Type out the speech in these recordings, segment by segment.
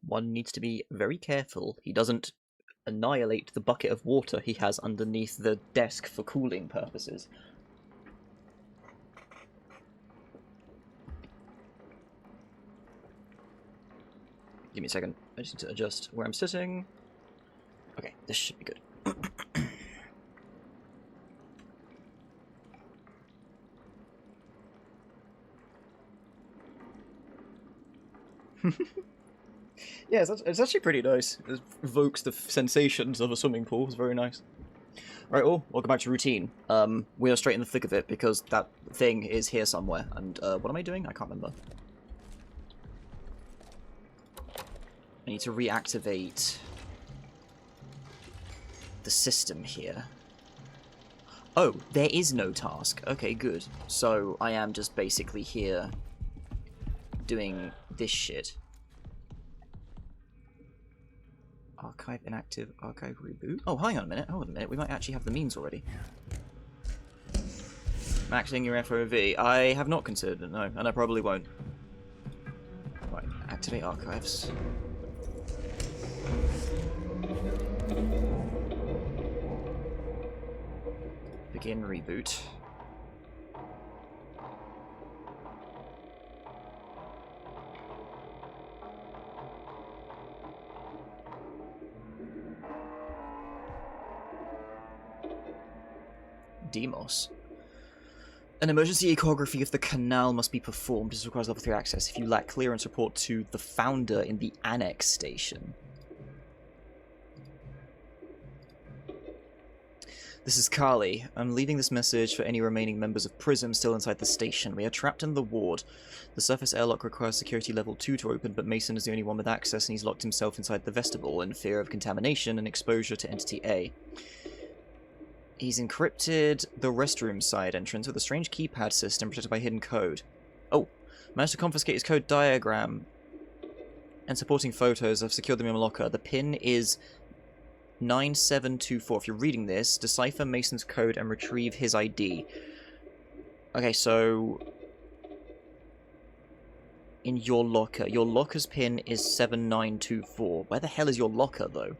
One needs to be very careful he doesn't annihilate the bucket of water he has underneath the desk for cooling purposes. Give me a second. I just need to adjust where I'm sitting. Okay, this should be good. Yeah, it's actually pretty nice. It evokes the sensations of a swimming pool. It's very nice. Right, all, welcome back to routine. We are straight in the thick of it because that thing is here somewhere. And what am I doing? I can't remember. I need to reactivate the system here. Oh, there is no task. Okay, good. So I am just basically here doing this shit. Archive inactive, archive reboot. Oh, hang on a minute, hold on a minute. We might actually have the means already. Maxing your FOV. I have not considered it, no, and I probably won't. Right, activate archives. Begin reboot. Demos. An emergency ecography of the canal must be performed. This requires level 3 access. If you lack clearance, report to the founder in the annex station. This is Carly. I'm leaving this message for any remaining members of PRISM still inside the station. We are trapped in the ward. The surface airlock requires security level 2 to open, but Mason is the only one with access, and he's locked himself inside the vestibule in fear of contamination and exposure to Entity A. He's encrypted the restroom side entrance with a strange keypad system protected by hidden code. Oh, managed to confiscate his code diagram and supporting photos. I've secured them in my locker. The pin is 9724. If you're reading this, decipher Mason's code and retrieve his ID. Okay, so in your locker's pin is 7924. Where the hell is your locker, though?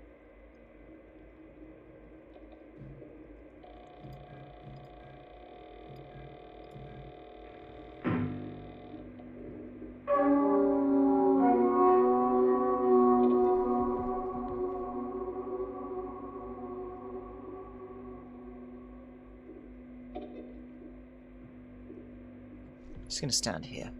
Just gonna stand here.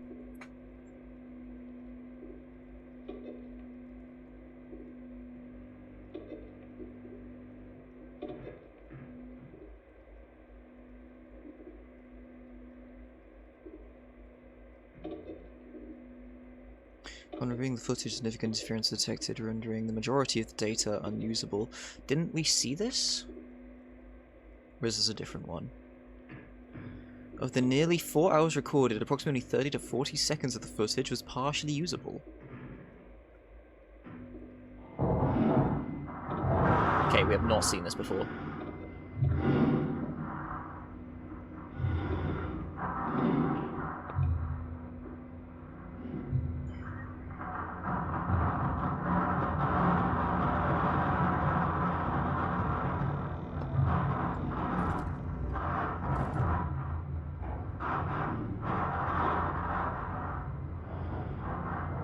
Upon reviewing the footage, significant interference detected, rendering the majority of the data unusable. Didn't we see this? Or is this a different one? Of the nearly 4 hours recorded, approximately 30 to 40 seconds of the footage was partially usable. Okay, we have not seen this before.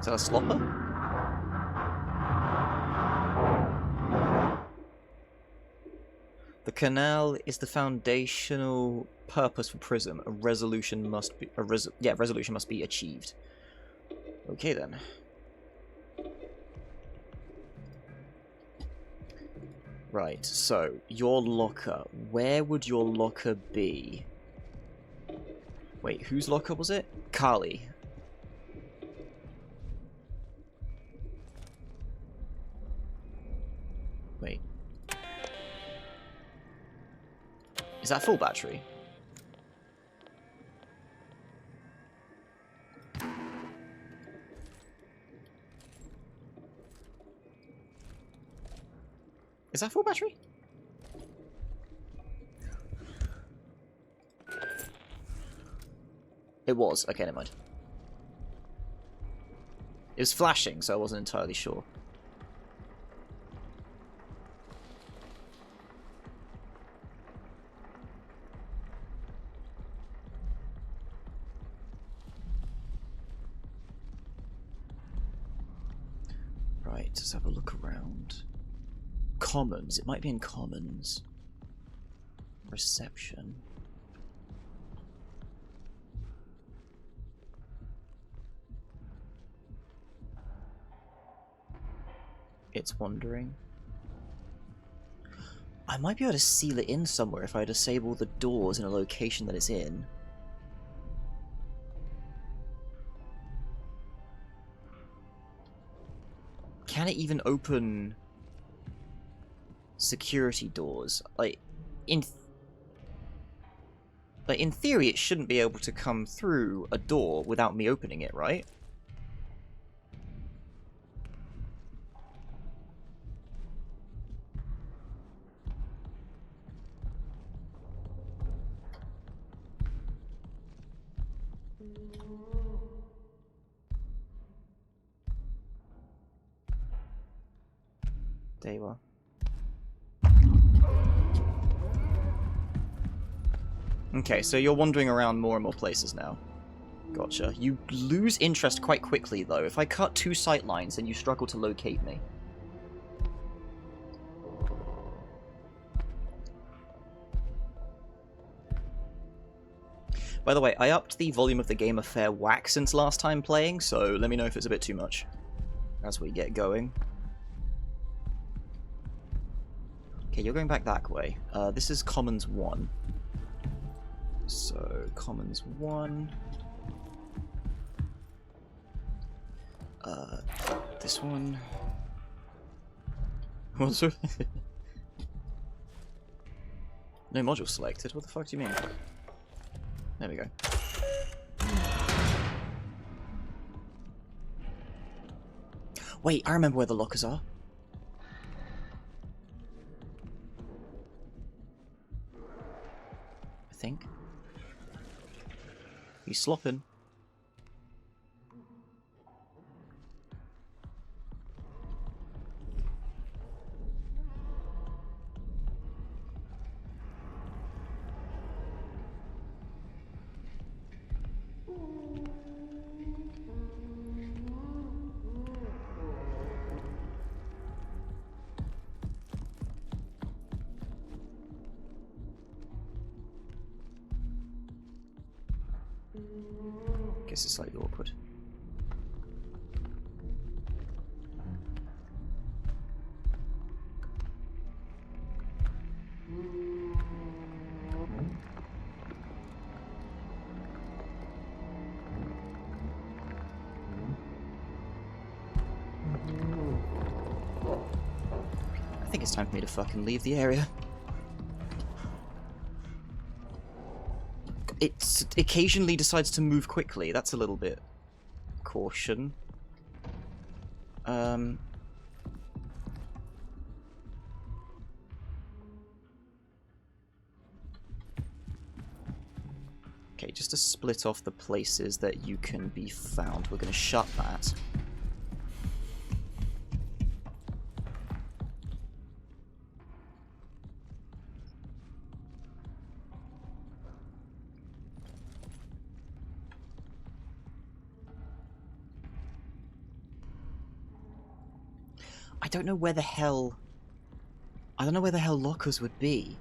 Is that a slopper? The canal is the foundational purpose for PRISM. A resolution must be resolution must be achieved. Okay then. Right, so your locker. Where would your locker be? Wait, whose locker was it? Carly. Wait. Is that full battery? Is that full battery? It was. Okay, never mind. It was flashing, so I wasn't entirely sure. Right, let's have a look around. Commons. It might be in Commons. Reception. It's wandering. I might be able to seal it in somewhere if I disable the doors in a location that it's in. Can it even open security doors? Like in theory, it shouldn't be able to come through a door without me opening it, right? There you are. Okay, so you're wandering around more and more places now. Gotcha. You lose interest quite quickly, though. If I cut 2 sight lines, then you struggle to locate me. By the way, I upped the volume of the game a fair whack since last time playing, so let me know if it's a bit too much as we get going. Okay, you're going back that way. This is Commons 1. So, Commons 1. This one. What's no module selected? What the fuck do you mean? There we go. Wait, I remember where the lockers are. I think. He's slopping. Guess it's slightly awkward. I think it's time for me to fucking leave the area. It occasionally decides to move quickly. That's a little bit caution. Okay, just to split off the places that you can be found, we're going to shut that. I don't know where the hell lockers would be.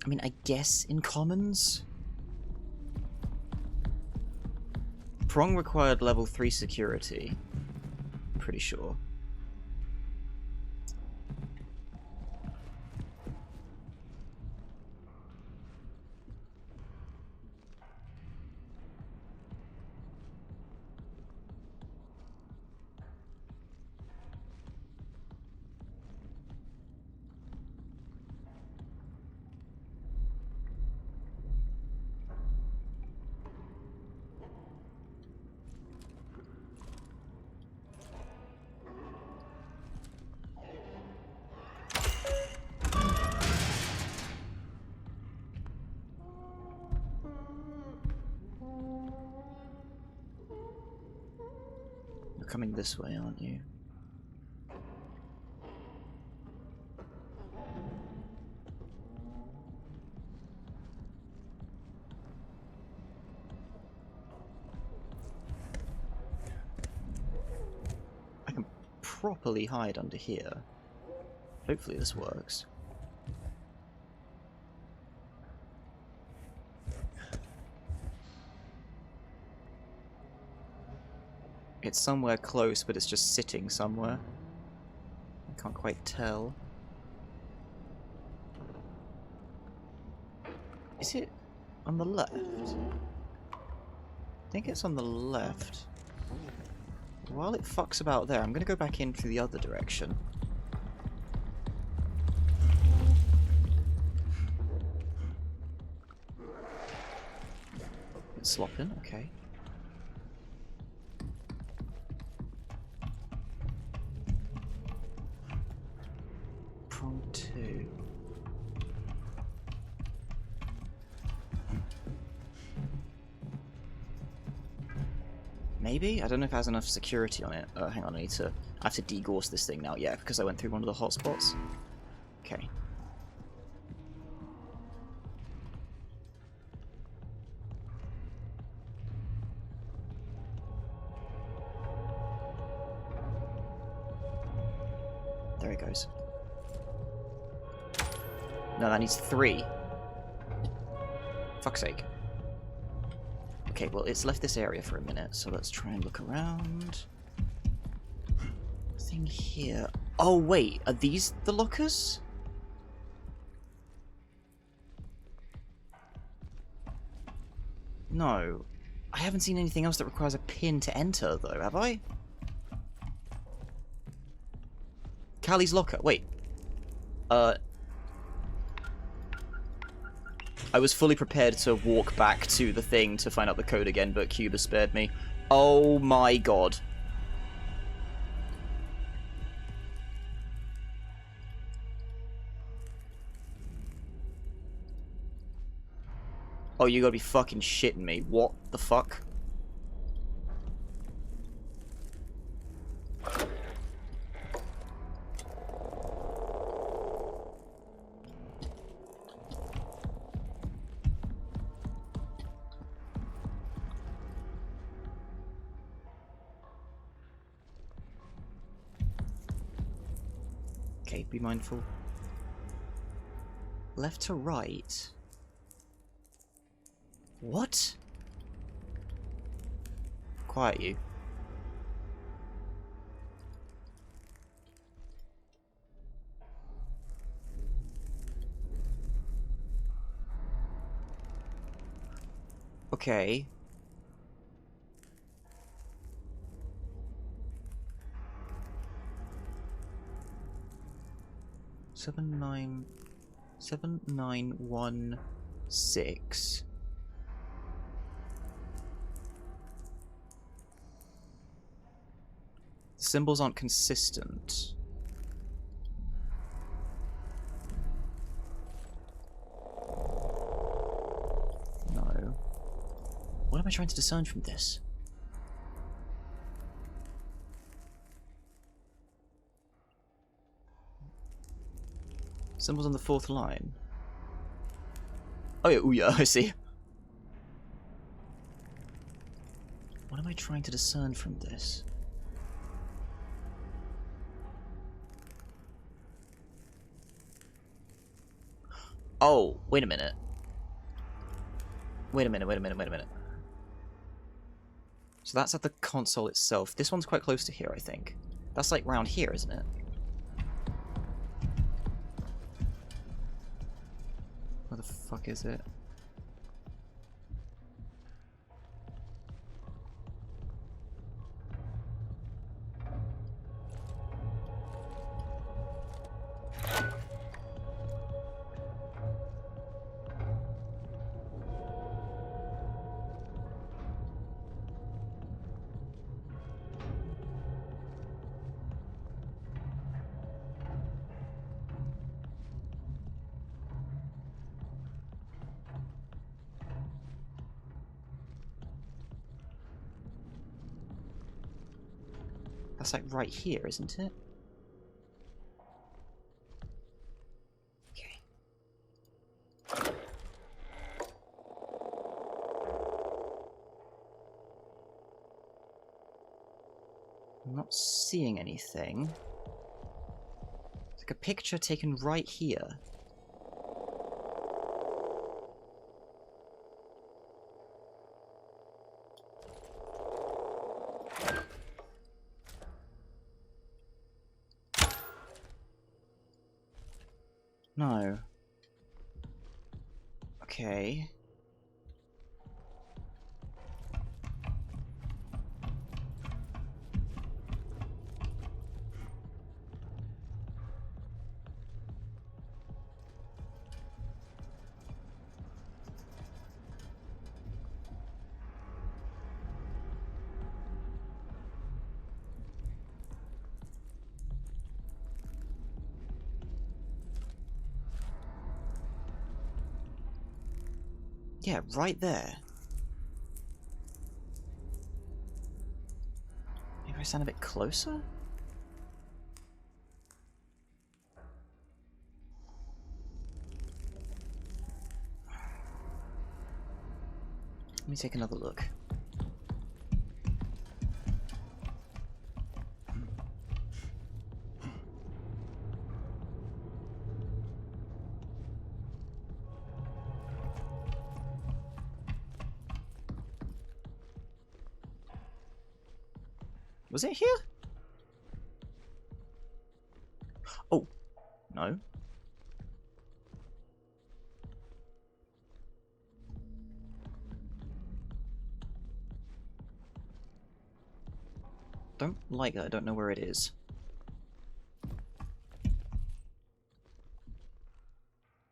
I mean, I guess in Commons? Prong required level 3 security. Pretty sure. coming this way, aren't you? I can properly hide under here. Hopefully this works. It's somewhere close, but it's just sitting somewhere. I can't quite tell. Is it on the left? I think it's on the left. While it fucks about there, I'm gonna go back in through the other direction. It's slopping, okay. Prong 2. Maybe? I don't know if it has enough security on it. Hang on, I have to degauss this thing now. Yeah, because I went through one of the hotspots. Okay. There it goes. No, that needs 3. Fuck's sake. Okay, well, it's left this area for a minute, so let's try and look around. Thing here. Oh, wait, are these the lockers? No. I haven't seen anything else that requires a pin to enter, though, have I? Callie's locker. Wait. I was fully prepared to walk back to the thing to find out the code again, but Cuba spared me. Oh my god. Oh, you gotta be fucking shitting me. What the fuck? Okay, be mindful. Left to right. What? Quiet you. Okay. Seven nine 7916. The symbols aren't consistent. No. What am I trying to discern from this? Symbols on the 4th line. Oh yeah, ooh yeah, I see. What am I trying to discern from this? Oh, wait a minute. Wait a minute. So that's at the console itself. This one's quite close to here, I think. That's like round here, isn't it? Where the fuck is it? That's like right here, isn't it? Okay. I'm not seeing anything. It's like a picture taken right here. No. Okay. Yeah, right there. Maybe I stand a bit closer? Let me take another look. Was it here? Oh, no. Don't like that, I don't know where it is.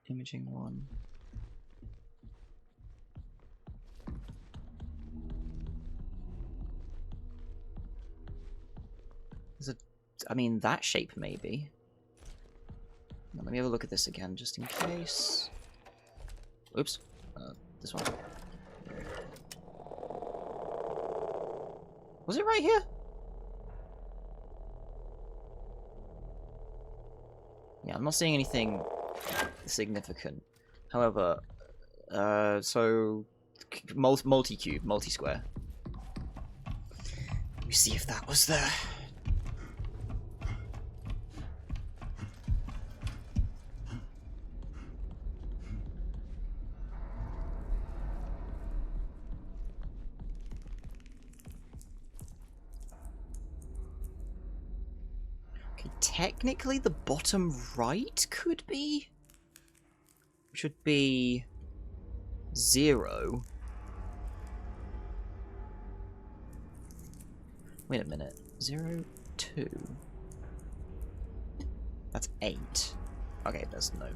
Imaging 1. Is it, I mean, that shape maybe. Now, let me have a look at this again, just in case. Oops. This one. Was it right here? Yeah, I'm not seeing anything significant. However, so multi-cube, multi-square. Let me see if that was there. Okay, technically the bottom right could be, should be 0. Wait a minute. 0, 2. That's 8. Okay, there's no.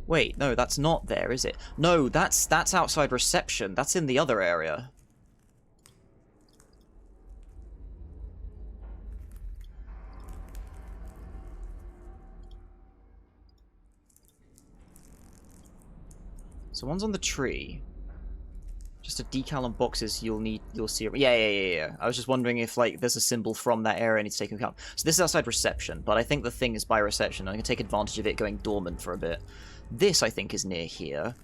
Wait, no, that's not there, is it? No, that's outside reception. That's in the other area. So one's on the tree. Just a decal on boxes you'll see it. Yeah. I was just wondering if, like, there's a symbol from that area I need to take into account. So this is outside reception, but I think the thing is by reception. I can take advantage of it going dormant for a bit. This, I think, is near here.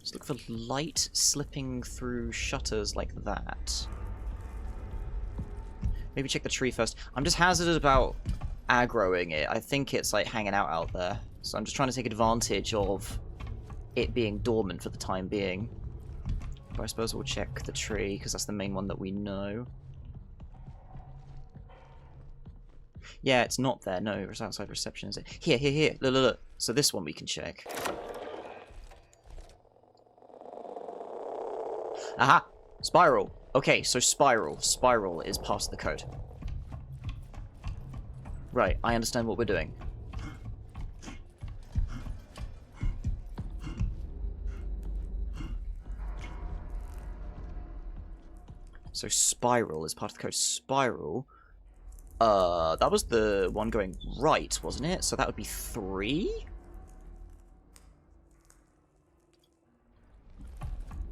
Just look for light slipping through shutters like that. Maybe check the tree first. I'm just hazarded about aggroing it. I think it's, like, hanging out there. So I'm just trying to take advantage of it being dormant for the time being. But I suppose we'll check the tree, because that's the main one that we know. Yeah, it's not there. No, it's outside reception, is it? Here. Look. So this one we can check. Aha! Spiral. Okay, so spiral. Spiral is past the code. Right, I understand what we're doing. So spiral is part of the code. Spiral. That was the one going right, wasn't it? So that would be 3?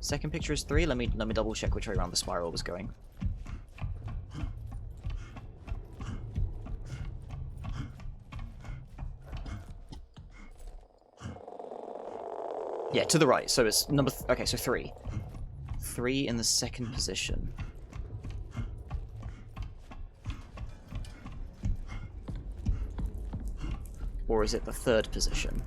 Second picture is 3. Let me double check which way around the spiral was going. Yeah, to the right. So it's number... okay, so 3. 3 in the second position. Or is it the third position?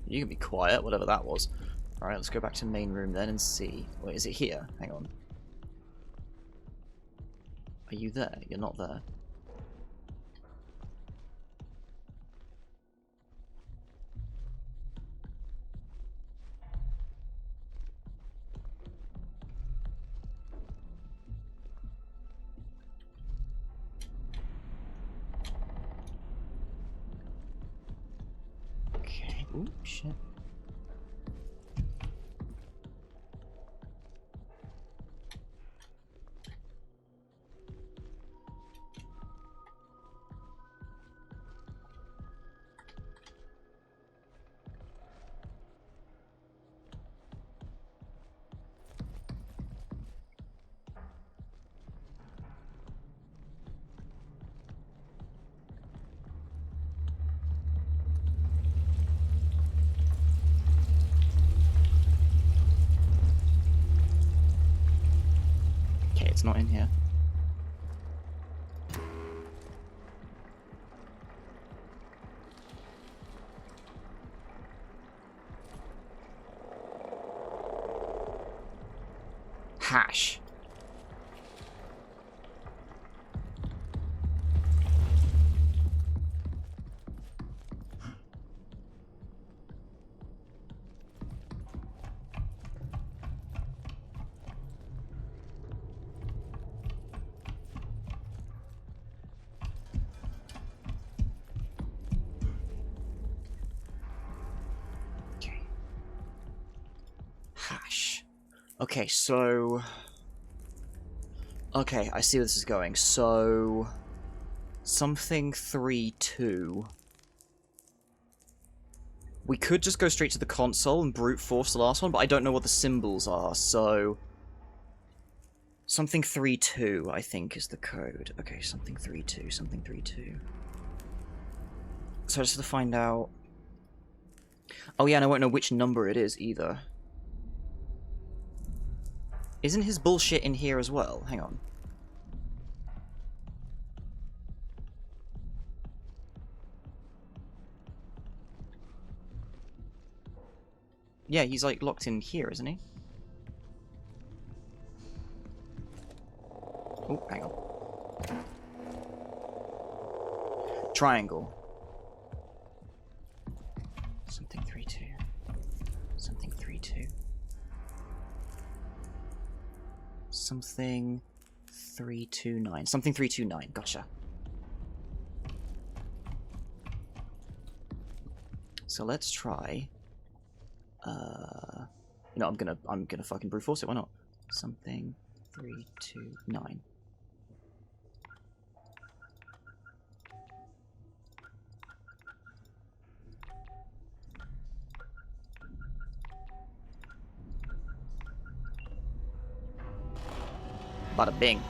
You can be quiet, whatever that was. Alright, let's go back to main room then and see. Wait, is it here? Hang on. Are you there? You're not there. Okay. Ooh, shit. Okay, it's not in here. Hash. Okay. Hash. Okay, so... okay, I see where this is going. So... something 3-2. We could just go straight to the console and brute force the last one, but I don't know what the symbols are, so... something 3-2, I think, is the code. Okay, something 3-2, something 3-2. So I just have to find out... oh yeah, and I won't know which number it is, either. Isn't his bullshit in here as well? Hang on. Yeah, he's like locked in here, isn't he? Oh, hang on. Triangle. Something 3-2. Something 3-2. Something 329. Something 329. Gotcha. So let's try. You know, I'm gonna fucking brute force it. Why not? Something 329. Bada bing.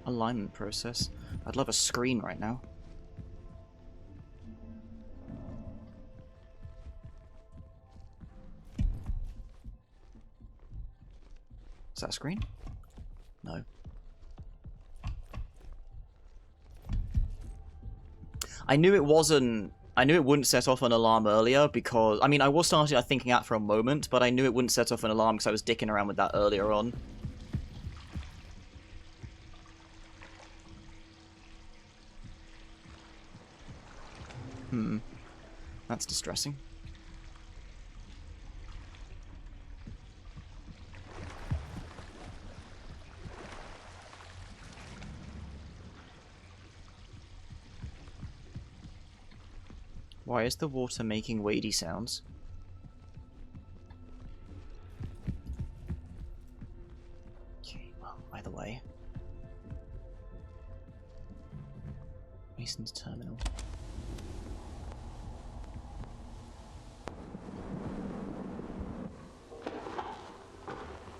Alignment process. I'd love a screen right now. Is that a screen? No. I knew it wasn't... I knew it wouldn't set off an alarm earlier because... I mean, I was starting thinking that for a moment, but I knew it wouldn't set off an alarm because I was dicking around with that earlier on. That's distressing. Why is the water making wadey sounds? Okay, well, either way. Mason's terminal.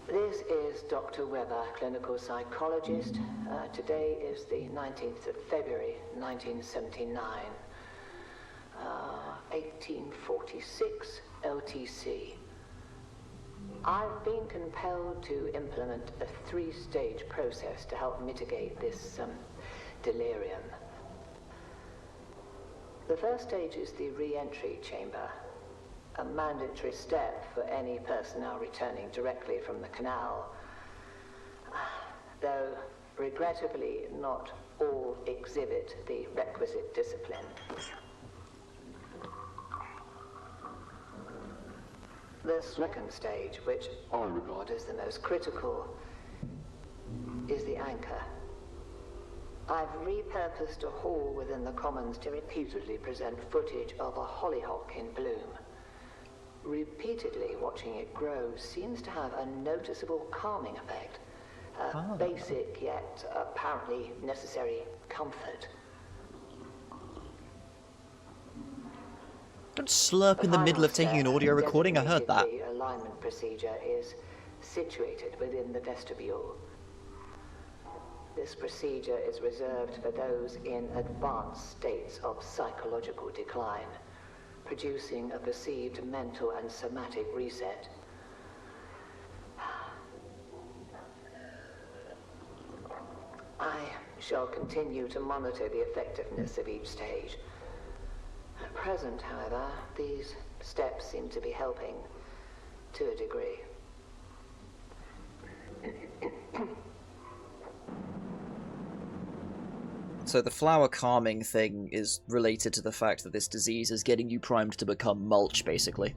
This is Dr. Weber, clinical psychologist. Today is the 19th of February, 1979. 1846 LTC. I've been compelled to implement a 3-stage process to help mitigate this delirium. The first stage is the re-entry chamber, a mandatory step for any personnel returning directly from the canal. Though, regrettably, not all exhibit the requisite discipline. The second stage, which I regard as the most critical, is the anchor. I've repurposed a hall within the Commons to repeatedly present footage of a hollyhock in bloom. Repeatedly watching it grow seems to have a noticeable calming effect. A basic yet apparently necessary comfort. Don't slurp in the middle of taking an audio recording, I heard that. The alignment procedure is situated within the vestibule. This procedure is reserved for those in advanced states of psychological decline, producing a perceived mental and somatic reset. I shall continue to monitor the effectiveness of each stage. At present, however, these steps seem to be helping to a degree. So the flower calming thing is related to the fact that this disease is getting you primed to become mulch, basically.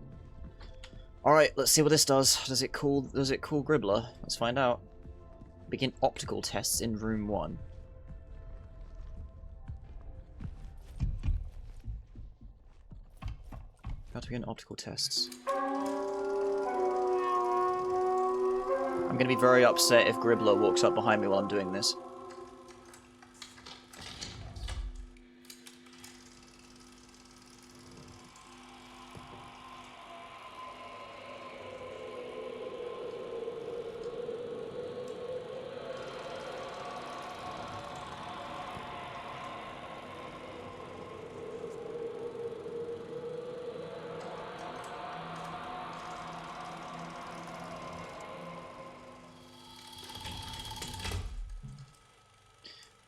Alright, let's see what this does. Does it cool Gribbler? Let's find out. Begin optical tests in room 1. About to begin optical tests. I'm gonna be very upset if Gribbler walks up behind me while I'm doing this.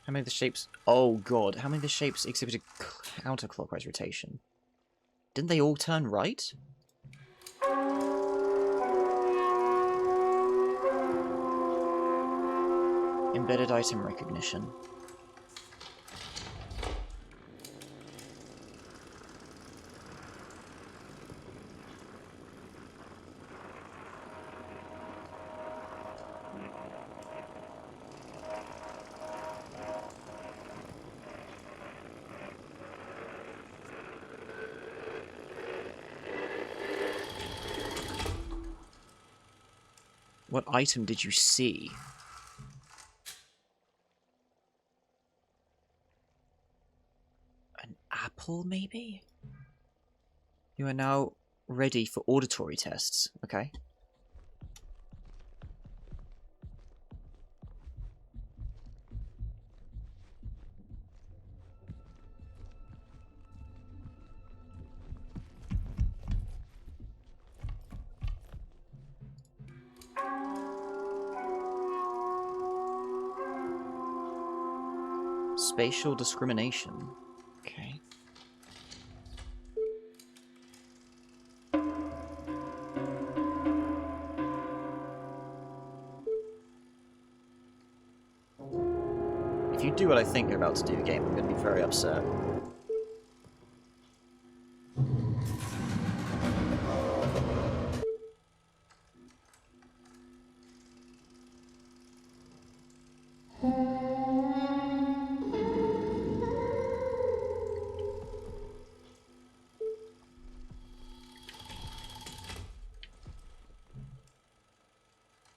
How many of the shapes... Oh god, how many of the shapes exhibited counterclockwise rotation? Didn't they all turn right? Embedded item recognition. What item did you see? An apple, maybe? You are now ready for auditory tests, okay? Spatial discrimination. Okay. If you do what I think you're about to do, game, I'm going to be very upset.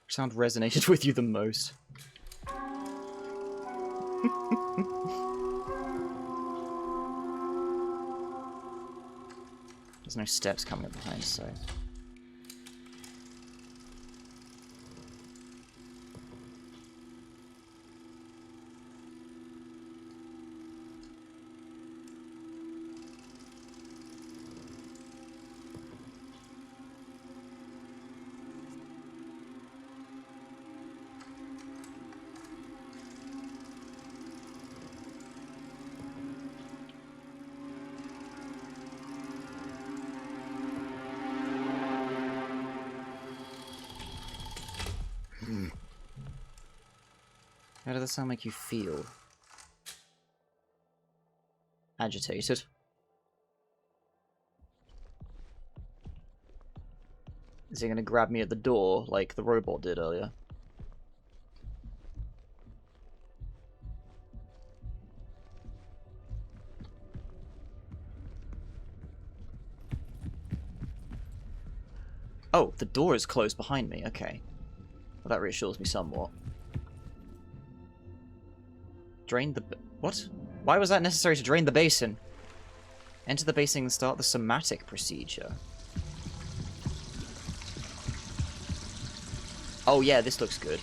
sound resonated with you the most? There's no steps coming up behind, so... How does that sound make you feel? Agitated. Is he gonna grab me at the door like the robot did earlier? Oh, the door is closed behind me, okay. Well, that reassures me somewhat. Drain the... What? Why was that necessary to drain the basin? Enter the basin and start the somatic procedure. Oh yeah, this looks good.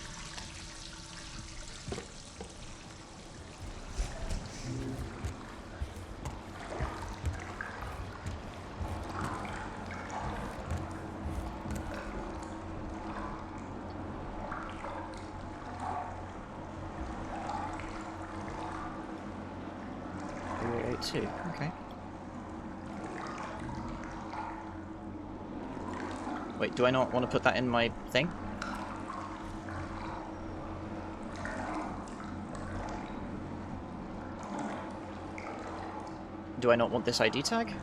Too. Okay. Wait, do I not want to put that in my thing? Do I not want this ID tag?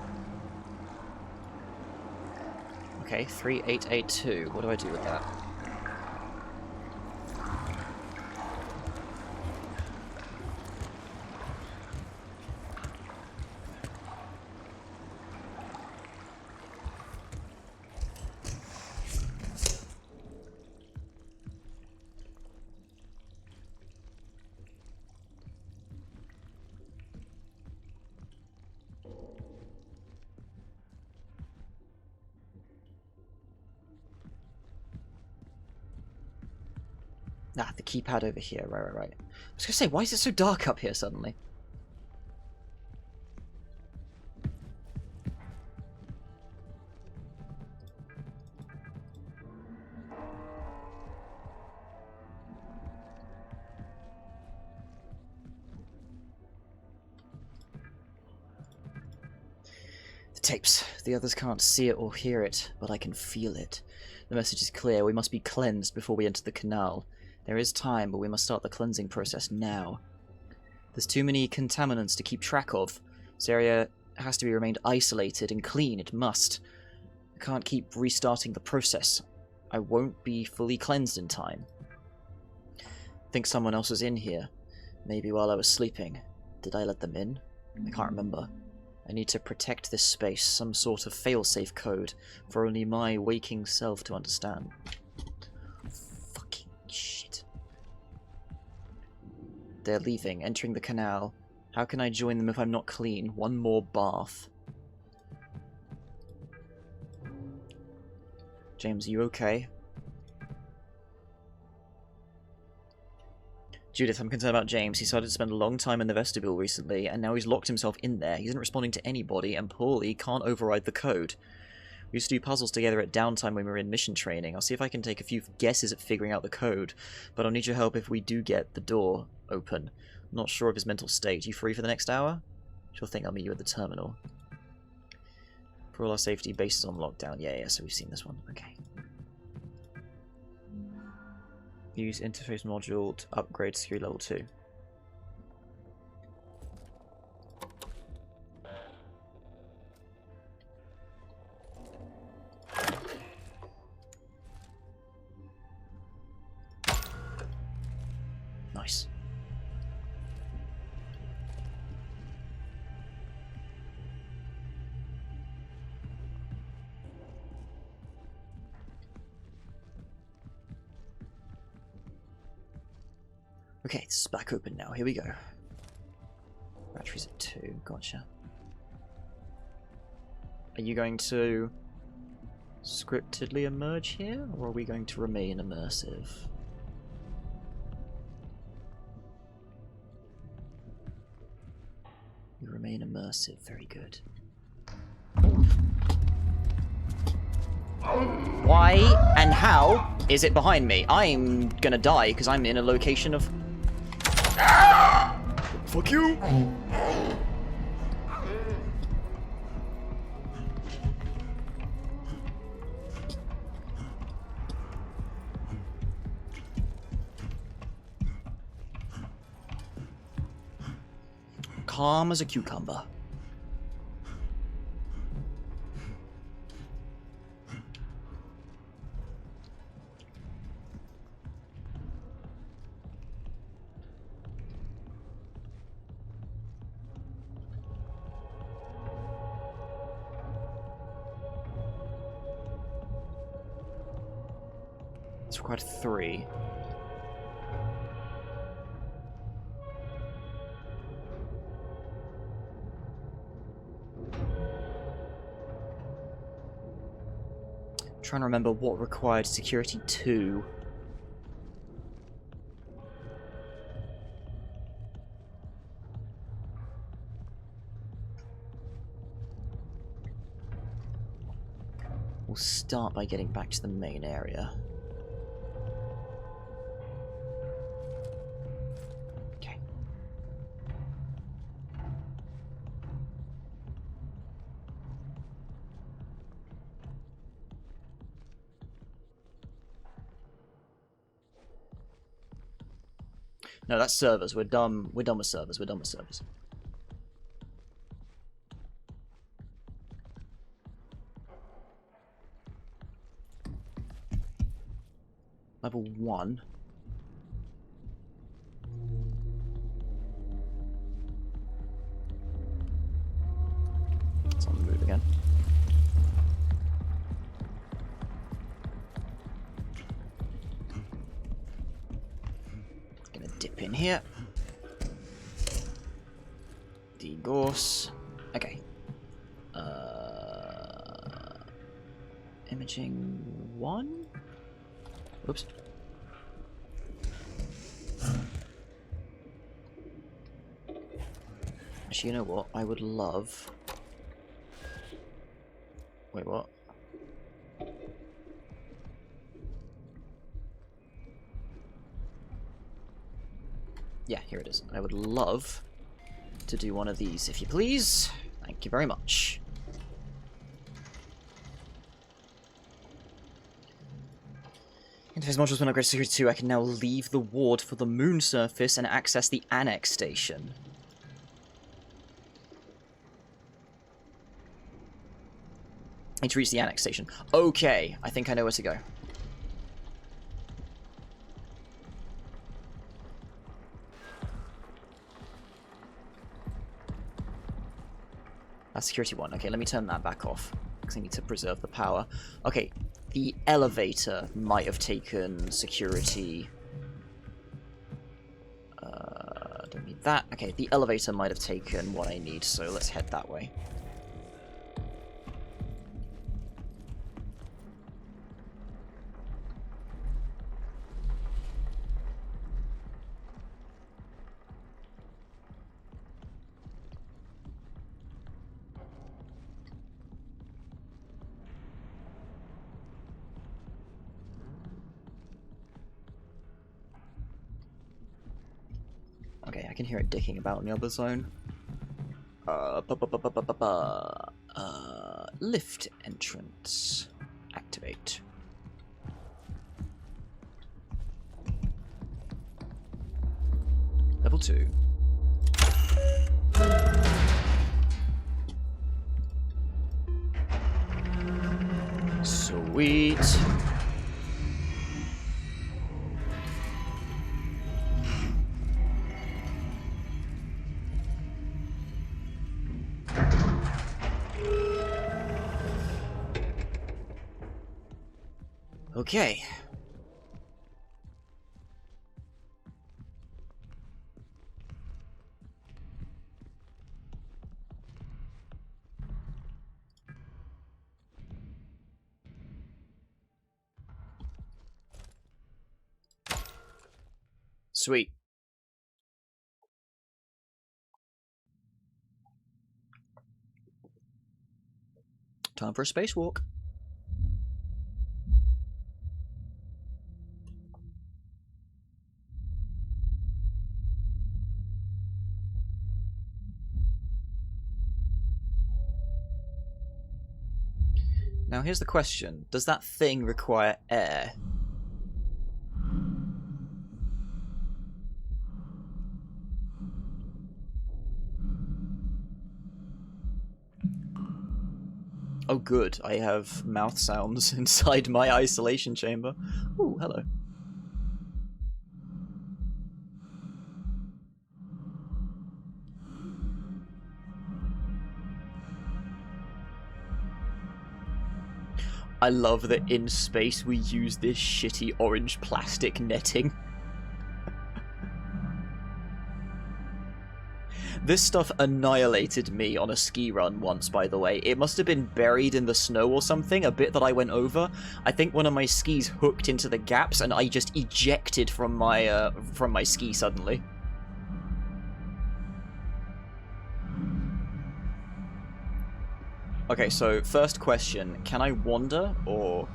Okay, 3882. What do I do with that? Ah, the keypad over here. Right. I was gonna say, why is it so dark up here suddenly? The tapes. The others can't see it or hear it, but I can feel it. The message is clear. We must be cleansed before we enter the canal. There is time, but we must start the cleansing process now. There's too many contaminants to keep track of. This area has to be remained isolated and clean. It must. I can't keep restarting the process. I won't be fully cleansed in time. I think someone else was in here. Maybe while I was sleeping. Did I let them in? I can't remember. I need to protect this space, some sort of failsafe code for only my waking self to understand. Fucking shit. They're leaving, entering the canal. How can I join them if I'm not clean? One more bath. James, you okay? Judith, I'm concerned about James. He started to spend a long time in the vestibule recently, and now he's locked himself in there. He isn't responding to anybody, and poorly can't override the code. We used to do puzzles together at downtime when we were in mission training. I'll see if I can take a few guesses at figuring out the code, but I'll need your help if we do get the door open. I'm not sure of his mental state. You free for the next hour? Sure thing, I'll meet you at the terminal. For all our safety, base is on lockdown. Yeah, so we've seen this one. Okay. Use interface module to upgrade security level 2. Nice. Okay, this is back open now. Here we go. Batteries at 2. Gotcha. Are you going to scriptedly emerge here, or are we going to remain immersive? You remain immersive. Very good. Why and how is it behind me? I'm gonna die because I'm in a location of... Fuck you! Calm as a cucumber. It's required 3. Trying to remember what required security 2. We'll start by getting back to the main area. Okay. No, that's servers. We're done. We're done with servers. We're done with servers. Level 1. It's on the move again. Gonna dip in here. Degauss. Okay. Imaging 1? Oops. Actually, you know what? I would love... Wait, what? Yeah, here it is. I would love to do one of these, if you please. Thank you very much. Interface modules when upgraded to Security 2, I can now leave the ward for the moon surface and access the annex station. I need to reach the annex station. Okay, I think I know where to go. That's Security 1. Okay, let me turn that back off, because I need to preserve the power. Okay, the elevator might have taken Security... don't need that. Okay, the elevator might have taken what I need, so let's head that way. Okay, I can hear it dicking about in the other zone. Lift entrance. Activate. Level 2. Sweet. Okay. Sweet. Time for a spacewalk. Now here's the question. Does that thing require air? Oh good, I have mouth sounds inside my isolation chamber. Ooh, hello. I love that in space we use this shitty orange plastic netting. This stuff annihilated me on a ski run once, by the way. It must have been buried in the snow or something, a bit that I went over. I think one of my skis hooked into the gaps and I just ejected from my ski suddenly. Okay, so first question, can I wander or...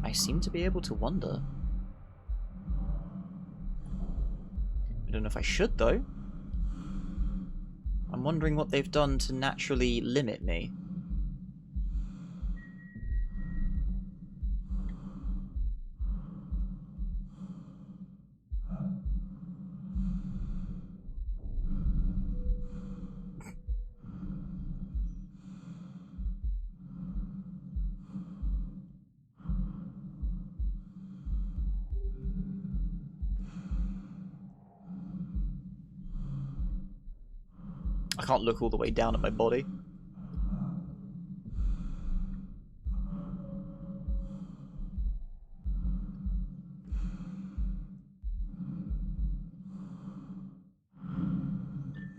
I seem to be able to wander. I don't know if I should, though. I'm wondering what they've done to naturally limit me. I can't look all the way down at my body.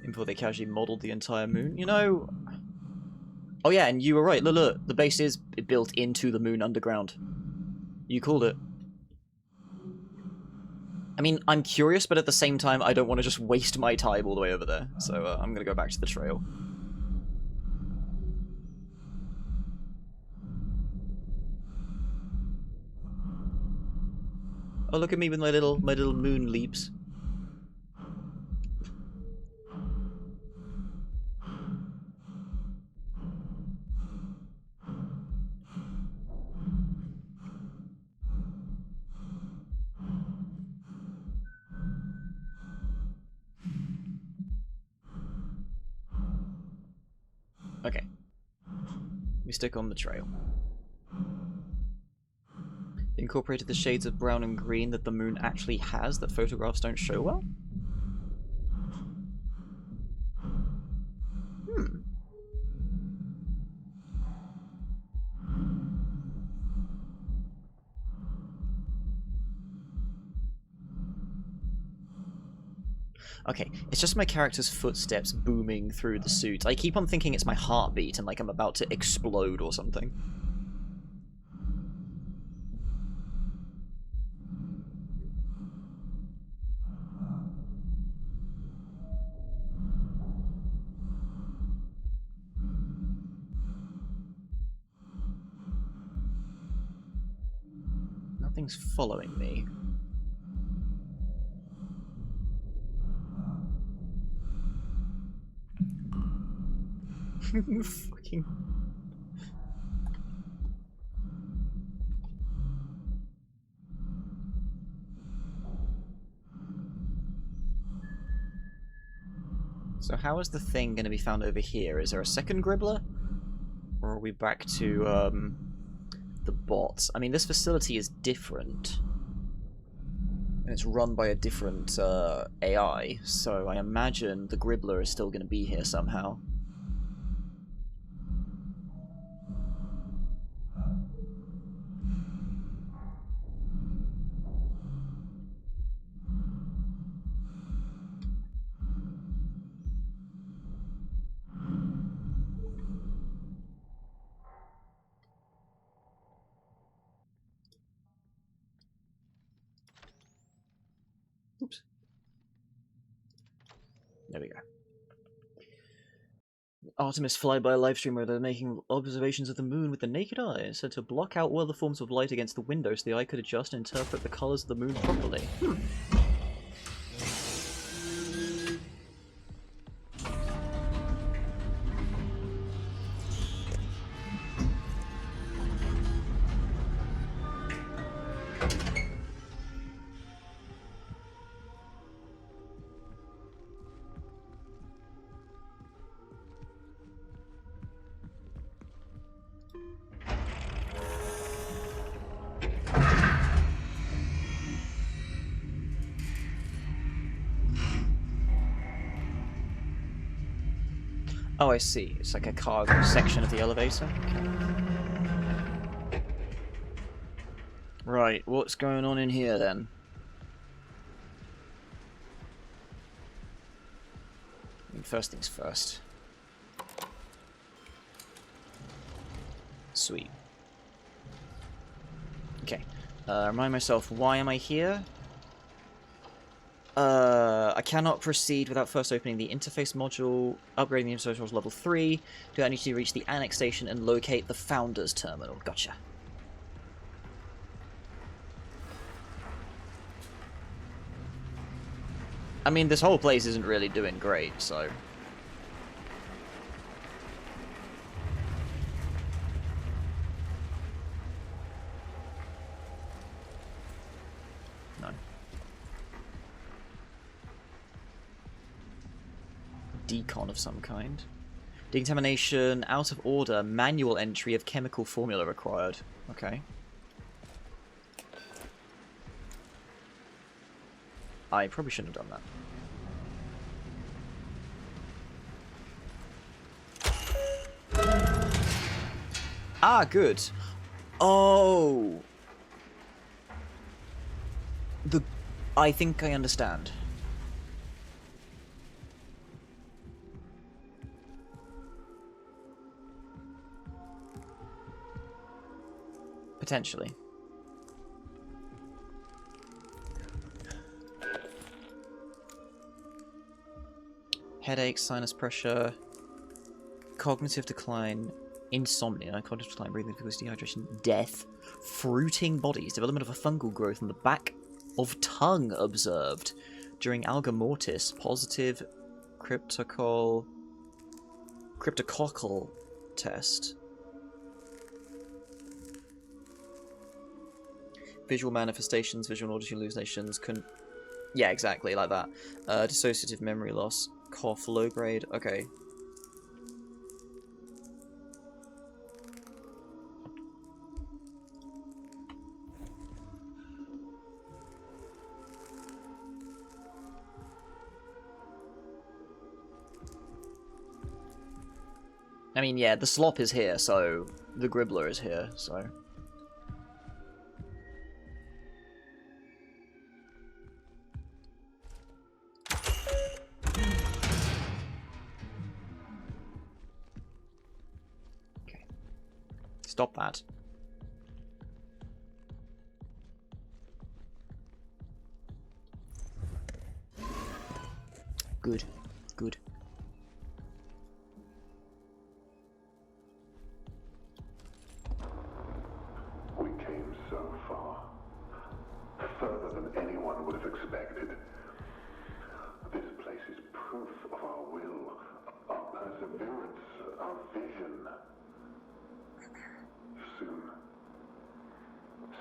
Before they casually modelled the entire moon. You know... Oh yeah, and you were right. Look, look, the base is built into the moon underground. You called it. I mean, I'm curious, but at the same time, I don't want to just waste my time all the way over there. So I'm going to go back to the trail. Oh, look at me with my little moon leaps. Okay. We stick on the trail. Incorporated the shades of brown and green that the moon actually has that photographs don't show well? Okay, it's just my character's footsteps booming through the suit. I keep on thinking it's my heartbeat and like I'm about to explode or something. Nothing's following me. Fucking... So how is the thing going to be found over here? Is there a second Gribbler? Or are we back to, the bots? I mean, this facility is different. And it's run by a different, AI, so I imagine the Gribbler is still going to be here somehow. There we go. Artemis flyby livestream where they're making observations of the moon with the naked eye, said to block out all other forms of light against the window so the eye could adjust and interpret the colours of the moon properly. Oh, I see. It's like a cargo section of the elevator. Okay. Right, what's going on in here then? First things first. Sweet. Okay. Remind myself, why am I here? I cannot proceed without first opening the interface module, upgrading the interface module level 3. Do I need to reach the Annex Station and locate the Founders Terminal? Gotcha. I mean, this whole place isn't really doing great, so... No. Decon of some kind. Decontamination, out of order, manual entry of chemical formula required. Okay. I probably shouldn't have done that. Ah, good. Oh. I think I understand. Potentially. Headache, sinus pressure, cognitive decline, insomnia, cognitive decline, breathing difficulty, dehydration, death, fruiting bodies, development of a fungal growth on the back of tongue observed during alga mortis, positive cryptococcal test. Visual manifestations, visual and auditory hallucinations, yeah, exactly, like that. Dissociative memory loss, cough, low grade, okay. I mean, yeah, the slop is here, so the Gribbler is here, so... Okay. Stop that. Good. Good. We came so far. Further than anyone would have expected. This place is proof of our will, our perseverance, our vision.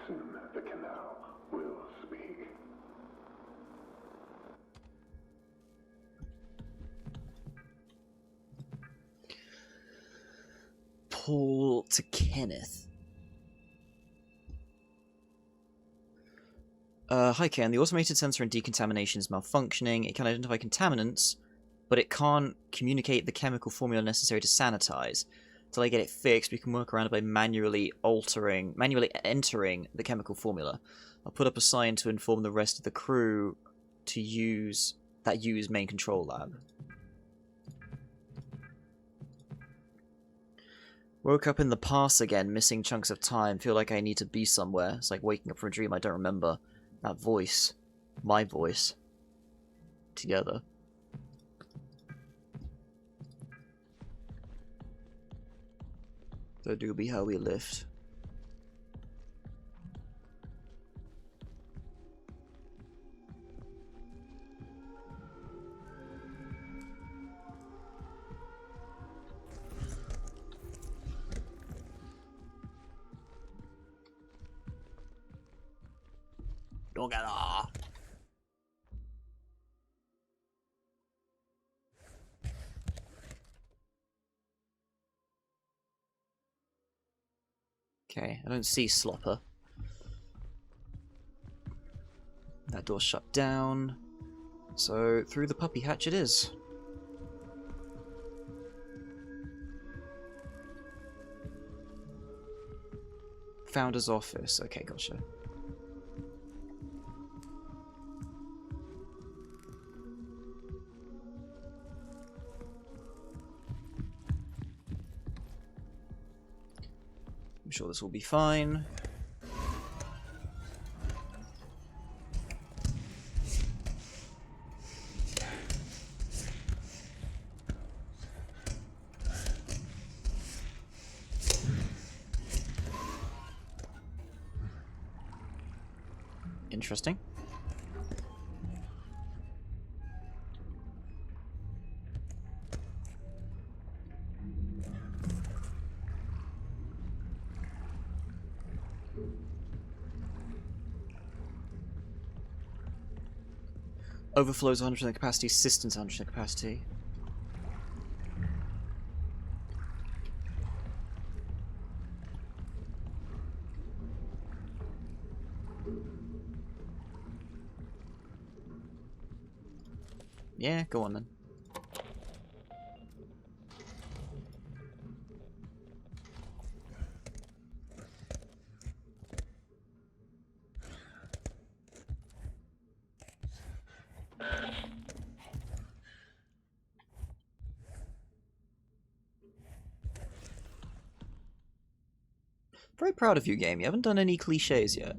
Soon the canal will speak. Paul to Kenneth. Hi Ken, the automated sensor in decontamination is malfunctioning. It can identify contaminants, but it can't communicate the chemical formula necessary to sanitize. Until I get it fixed, we can work around it by manually entering the chemical formula. I'll put up a sign to inform the rest of the crew to use main control lab. Woke up in the past again, missing chunks of time. Feel like I need to be somewhere. It's like waking up from a dream I don't remember. That voice. My voice. Together. So do be how we lift. Together. Okay, I don't see Slopper. That door's shut down. So, through the puppy hatch it is. Founder's office. Okay, gotcha. I'm sure this will be fine. Interesting. Overflows 100% capacity, systems 100% capacity. Yeah, go on then. Very proud of you, game. You haven't done any cliches yet.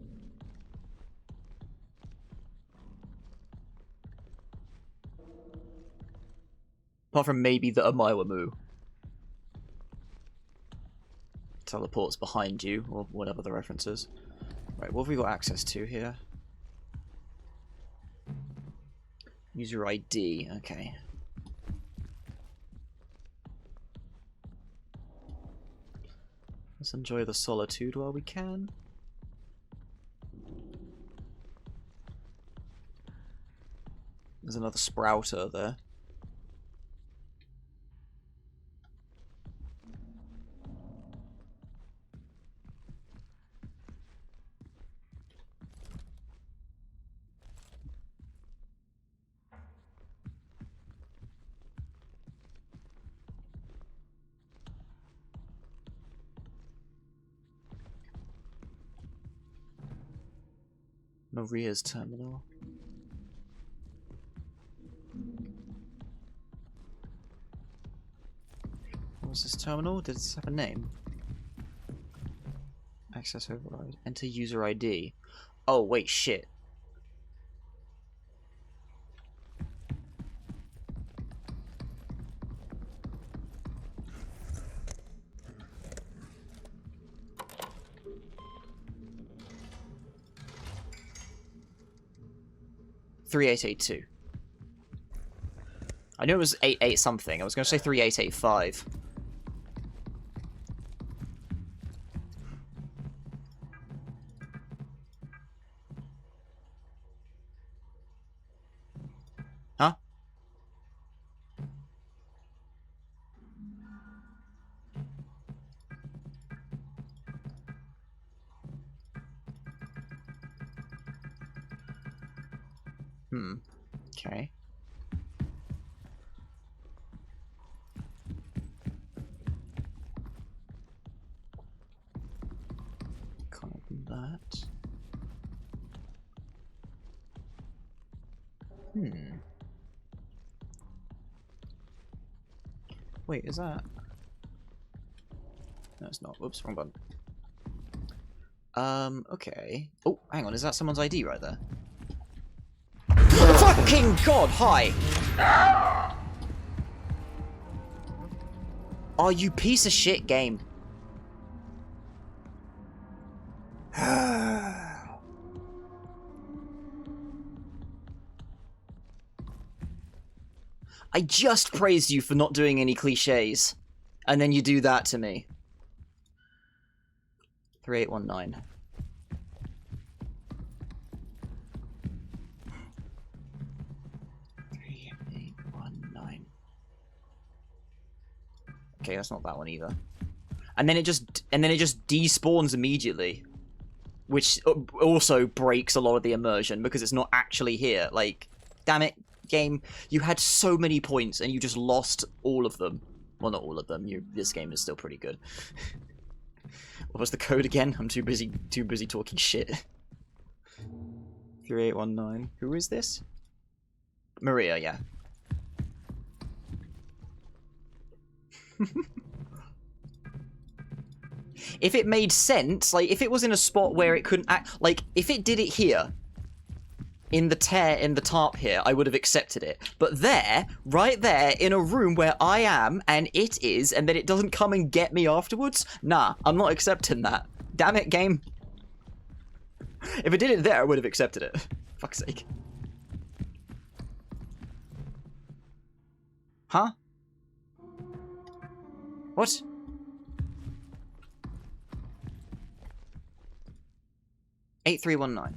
Apart from maybe the Amaiwamu. Teleports behind you, or whatever the reference is. Right, what have we got access to here? User ID, okay. Let's enjoy the solitude while we can. There's another sprouter there. Maria's terminal. What was this terminal? Did this have a name? Access override. Enter user ID. Oh, wait, shit. $3882. I knew it was 88 something. I was going to say 3885. Huh? Okay. Can't open that. Wait, is that... No, it's not. Whoops, wrong button. Okay. Oh, hang on, is that someone's ID right there? Fucking god, hi! Oh, you piece of shit game. I just praised you for not doing any cliches, and then you do that to me. 3819. Okay, that's not that one either. And then it just despawns immediately, which also breaks a lot of the immersion because it's not actually here. Like, damn it, game, you had so many points and you just lost all of them. Well, not all of them. This game is still pretty good. What was the code again? I'm too busy talking shit. 3819. Who is this? Maria, yeah. If it made sense, like, if it was in a spot where it couldn't act, like, if it did it here, in the tear in the tarp here, I would have accepted it. But there, right there, in a room where I am, and it is, and then it doesn't come and get me afterwards? Nah, I'm not accepting that. Damn it, game. If it did it there, I would have accepted it. Fuck's sake. Huh? What? $8319.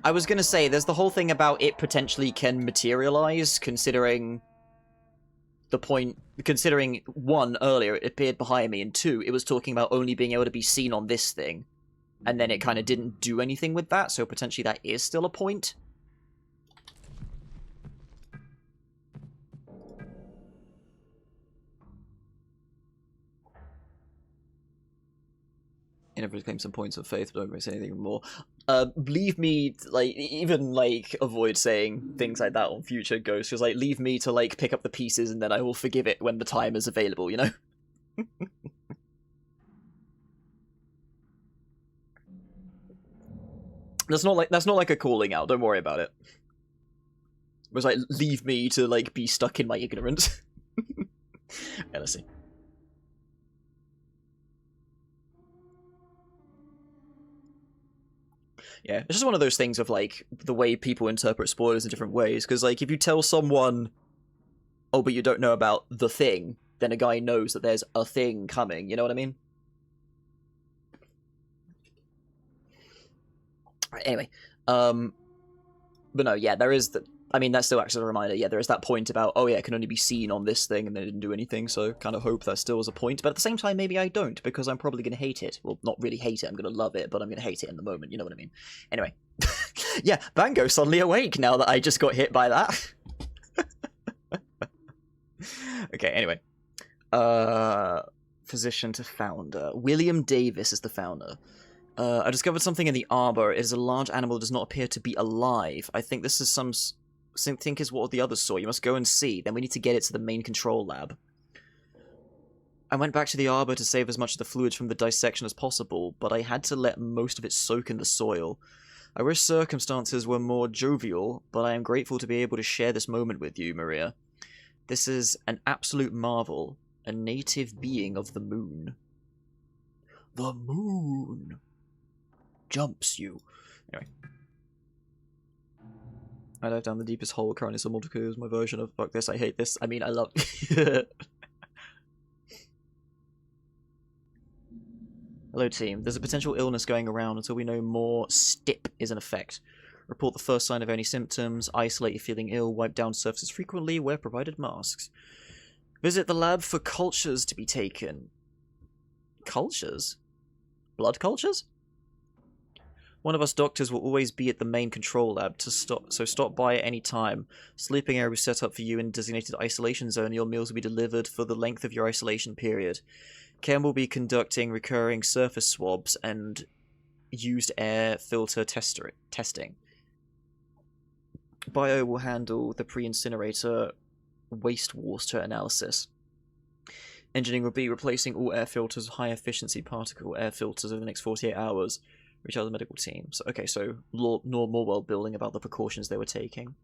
I was gonna say, there's the whole thing about it potentially can materialize, considering the point, considering one, earlier it appeared behind me, and two, it was talking about only being able to be seen on this thing, and then it kind of didn't do anything with that, so potentially that is still a point. Everybody claims some points of faith, but don't say anything more. Leave me, like, even, like, avoid saying things like that on future Ghosts, because, like, leave me to, like, pick up the pieces and then I will forgive it when the time is available, you know? That's not like a calling out, don't worry about it. It was like, leave me to, like, be stuck in my ignorance. Yeah, let's see. Yeah, it's just one of those things of, like, the way people interpret spoilers in different ways, because, like, if you tell someone, oh, but you don't know about the thing, then a guy knows that there's a thing coming, you know what I mean? Right, anyway, but no, yeah, there is the, I mean, that still acts as a reminder, yeah, there is that point about, oh yeah, it can only be seen on this thing, and they didn't do anything, so kind of hope that still is a point, but at the same time, maybe I don't, because I'm probably going to hate it. Well, not really hate it, I'm going to love it, but I'm going to hate it in the moment, you know what I mean? Anyway. Yeah, Bango suddenly awake now that I just got hit by that. Okay, anyway. Physician to founder. William Davis is the founder. I discovered something in the arbor. It is a large animal that does not appear to be alive. I think this is think is what the others saw. You must go and see. Then we need to get it to the main control lab. I went back to the arbor to save as much of the fluids from the dissection as possible, but I had to let most of it soak in the soil. I wish circumstances were more jovial, but I am grateful to be able to share this moment with you, Maria. This is an absolute marvel, a native being of the moon. The moon jumps you. Anyway. I dive down the deepest hole, currently some multiple is my version of fuck this, I hate this. I mean, I love... Hello team, there's a potential illness going around until we know more. STIP is in effect. Report the first sign of any symptoms, isolate if feeling ill, wipe down surfaces frequently, wear provided masks. Visit the lab for cultures to be taken. Cultures? Blood cultures? One of us doctors will always be at the main control lab, so stop by at any time. Sleeping area will be set up for you in designated isolation zone. Your meals will be delivered for the length of your isolation period. Ken will be conducting recurring surface swabs and used air filter testing. Bio will handle the pre-incinerator wastewater analysis. Engineering will be replacing all air filters with high-efficiency particle air filters over the next 48 hours. Reach out to the medical team. So, okay, so more world building about the precautions they were taking.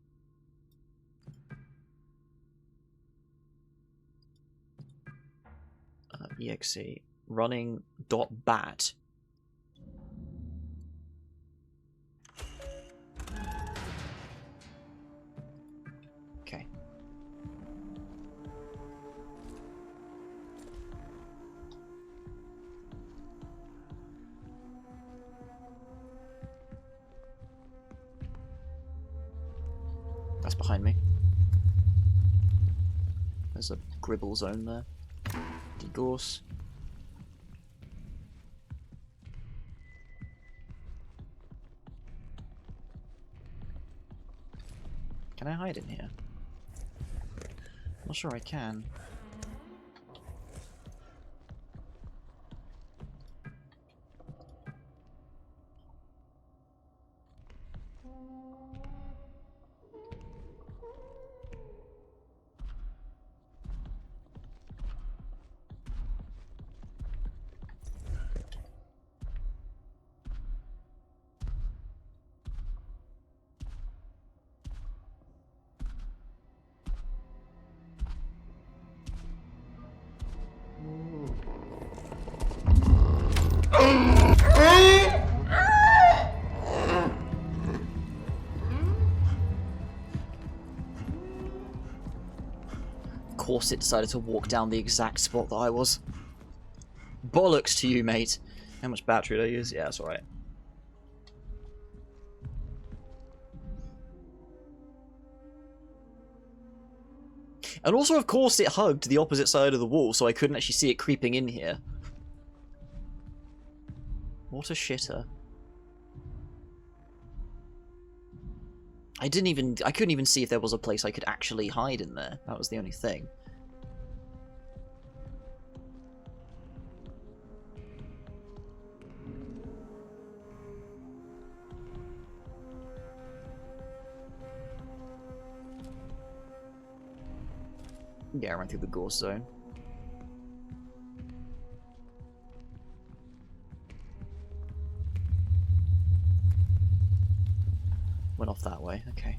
exe running .bat. Okay. That's behind me. There's a Gribble zone there. Degorse. Can I hide in here? Not sure I can. Of course it decided to walk down the exact spot that I was. Bollocks to you, mate. How much battery did I use? Yeah, that's alright. And also, of course, it hugged the opposite side of the wall, so I couldn't actually see it creeping in here. What a shitter. I couldn't even see if there was a place I could actually hide in there. That was the only thing. Yeah, I ran through the Gorse zone. Went off that way, okay.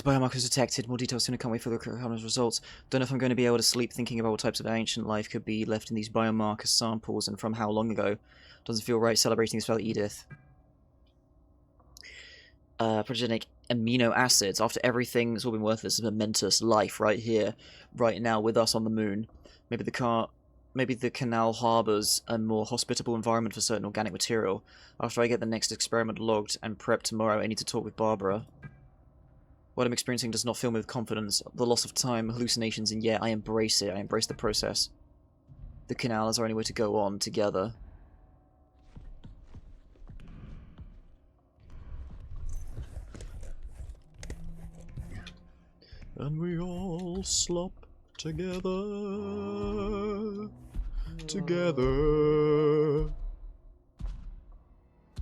Biomarkers detected. More details soon. I can't wait for the coroner's results. Don't know if I'm going to be able to sleep thinking about what types of ancient life could be left in these biomarker samples and from how long ago. Doesn't feel right celebrating this without Edith. Progenic amino acids. After everything that's all been worthless, is momentous life right here, right now, with us on the moon. Maybe the canal harbors a more hospitable environment for certain organic material. After I get the next experiment logged and prepped tomorrow, I need to talk with Barbara. What I'm experiencing does not fill me with confidence. The loss of time, hallucinations, and yet I embrace it. I embrace the process. The canal is our only way to go on together. And we all slop together. Together.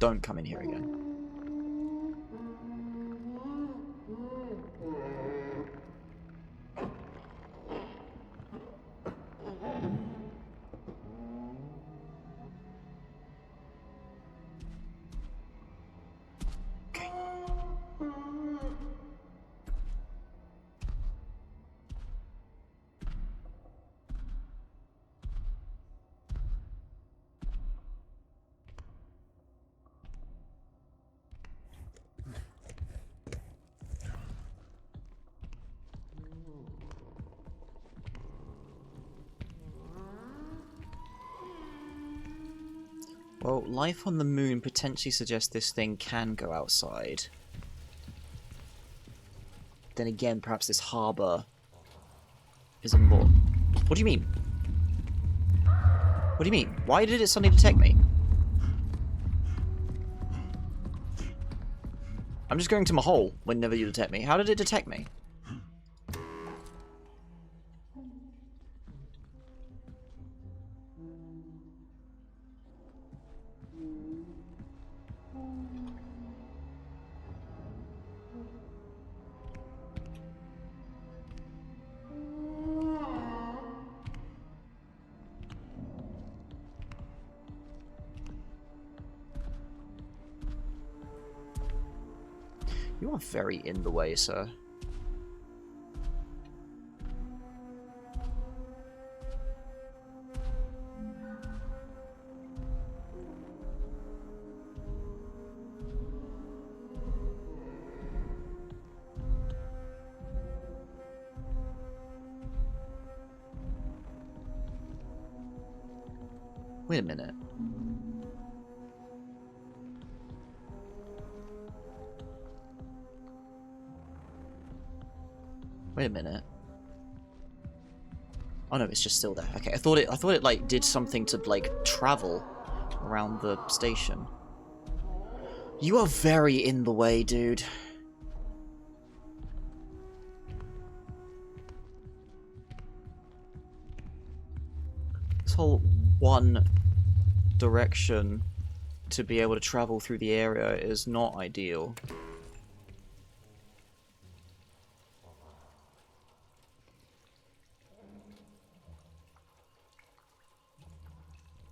Don't come in here again. Well, life on the moon potentially suggests this thing can go outside. Then again, perhaps this harbour is a more... What do you mean? What do you mean? Why did it suddenly detect me? I'm just going to my hole whenever you detect me. How did it detect me? You are very in the way, sir. Wait a minute. Wait a minute. Oh no, it's just still there. Okay, I thought it like did something to like travel around the station. You are very in the way, dude. This whole one direction to be able to travel through the area is not ideal.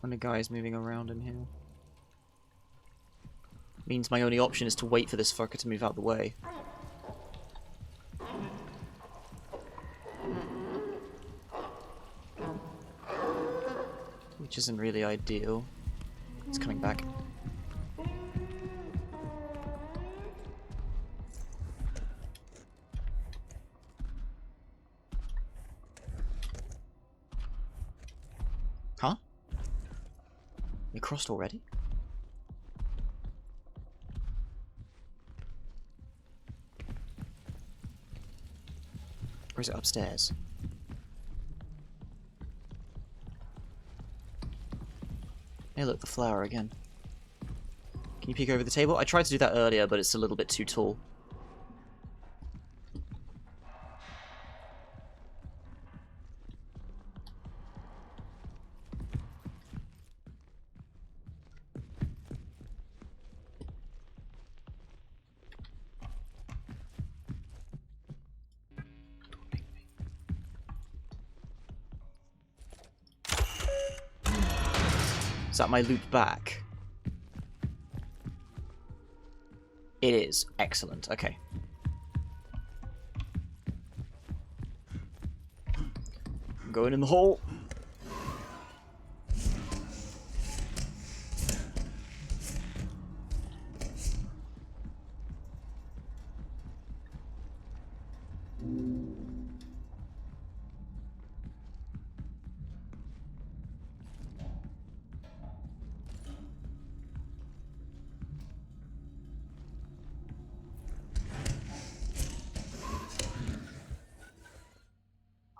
When a guy's moving around in here. Means my only option is to wait for this fucker to move out the way. Which isn't really ideal. It's coming back. Huh? You crossed already? Or is it upstairs? Hey look, the flower again. Can you peek over the table? I tried to do that earlier, but it's a little bit too tall. Is that my loop back? It is. Excellent. Okay. I'm going in the hole.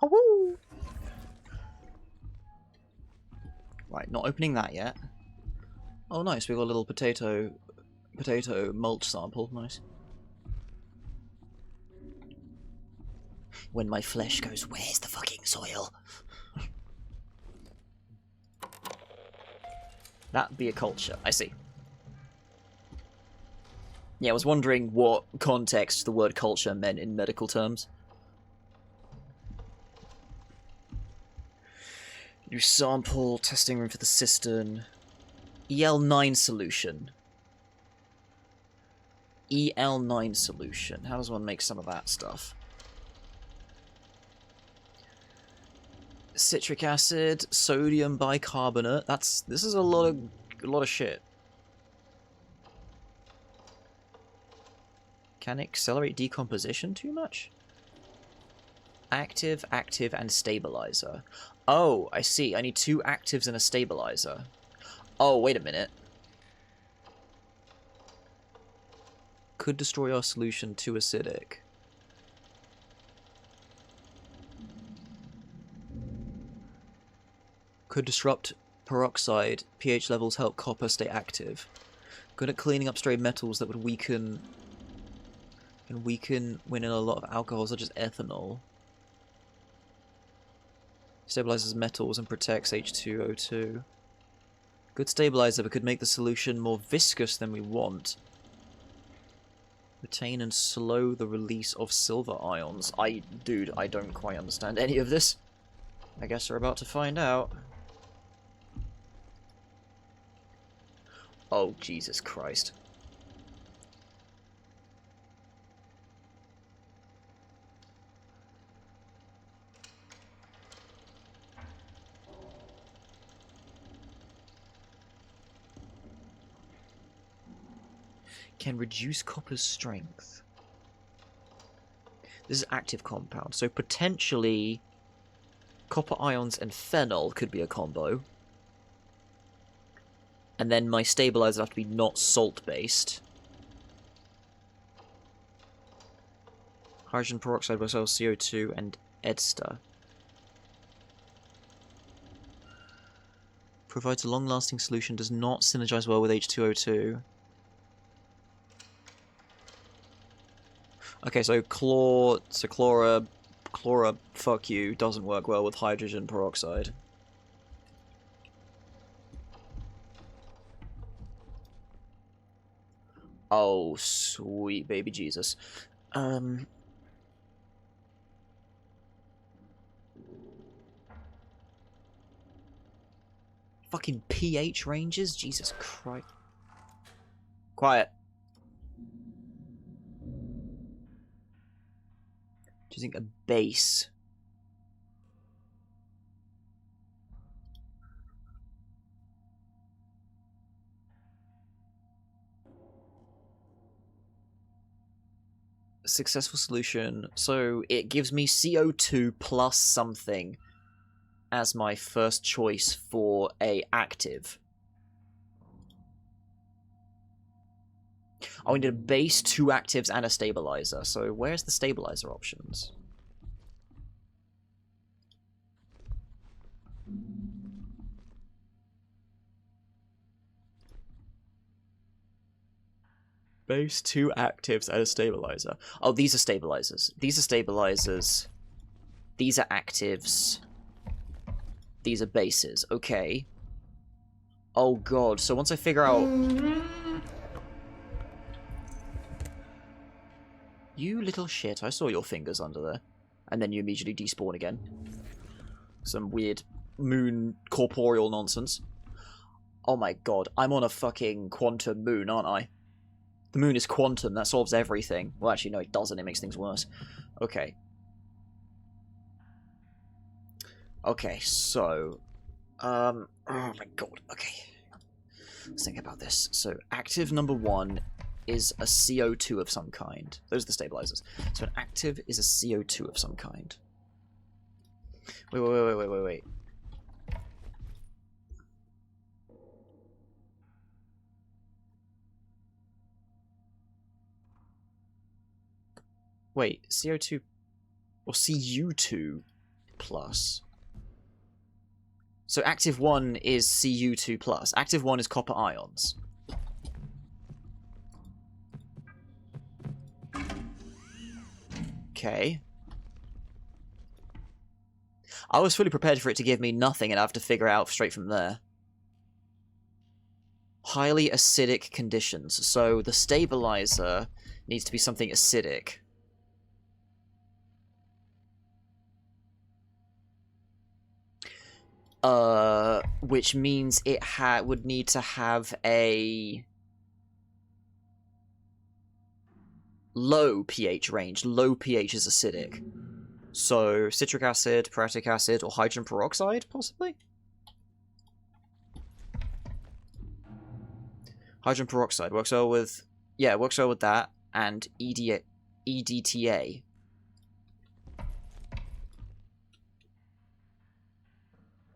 Oh, right, not opening that yet. Oh, nice. We got a little potato mulch sample. Nice. When my flesh goes, where's the fucking soil? That'd be a culture. I see. Yeah, I was wondering what context the word culture meant in medical terms. New sample, testing room for the cistern. EL9 solution. EL9 solution. How does one make some of that stuff? Citric acid, sodium bicarbonate. This is a lot of shit. Can it accelerate decomposition too much? Active, active, and stabilizer. Oh, I see. I need 2 actives and a stabilizer. Oh, wait a minute. Could destroy our solution too acidic. Could disrupt peroxide. pH levels help copper stay active. Good at cleaning up stray metals that would weaken... can weaken when in a lot of alcohol, such as ethanol. Stabilizes metals and protects H2O2. Good stabilizer, but could make the solution more viscous than we want. Retain and slow the release of silver ions. Dude, I don't quite understand any of this. I guess we're about to find out. Oh, Jesus Christ. Can reduce copper's strength. This is active compound, so potentially copper ions and phenol could be a combo. And then my stabilizer have to be not salt-based. Hydrogen peroxide was CO2 and EDSTA. Provides a long-lasting solution, does not synergize well with H2O2. Okay, so chlora, fuck you, doesn't work well with hydrogen peroxide. Oh, sweet baby Jesus. Fucking pH ranges? Jesus Christ. Quiet. Choosing a base. Successful solution. So it gives me CO2 plus something as my first choice for a active. Oh, we need a base, 2 actives, and a stabilizer. So where's the stabilizer options? Base, 2 actives, and a stabilizer. Oh, these are stabilizers. These are stabilizers. These are actives. These are bases. Okay. Oh god, so once I figure out... You little shit, I saw your fingers under there. And then you immediately despawn again. Some weird moon corporeal nonsense. Oh my god, I'm on a fucking quantum moon, aren't I? The moon is quantum, that solves everything. Well, actually, no, it doesn't, it makes things worse. Okay. Okay, so... oh my god, okay. Let's think about this. So, active number 1 is a CO2 of some kind. Those are the stabilizers. So an active is a CO2 of some kind. Wait. Wait, CO2 or Cu2 plus. So active 1 is Cu2 plus. Active 1 is copper ions. Okay. I was fully prepared for it to give me nothing and I have to figure out straight from there. Highly acidic conditions. So the stabilizer needs to be something acidic. Which means it would need to have a low pH range. Low pH is acidic. So, citric acid, prussic acid, or hydrogen peroxide, possibly? Hydrogen peroxide works well with... Yeah, it works well with that, and EDTA.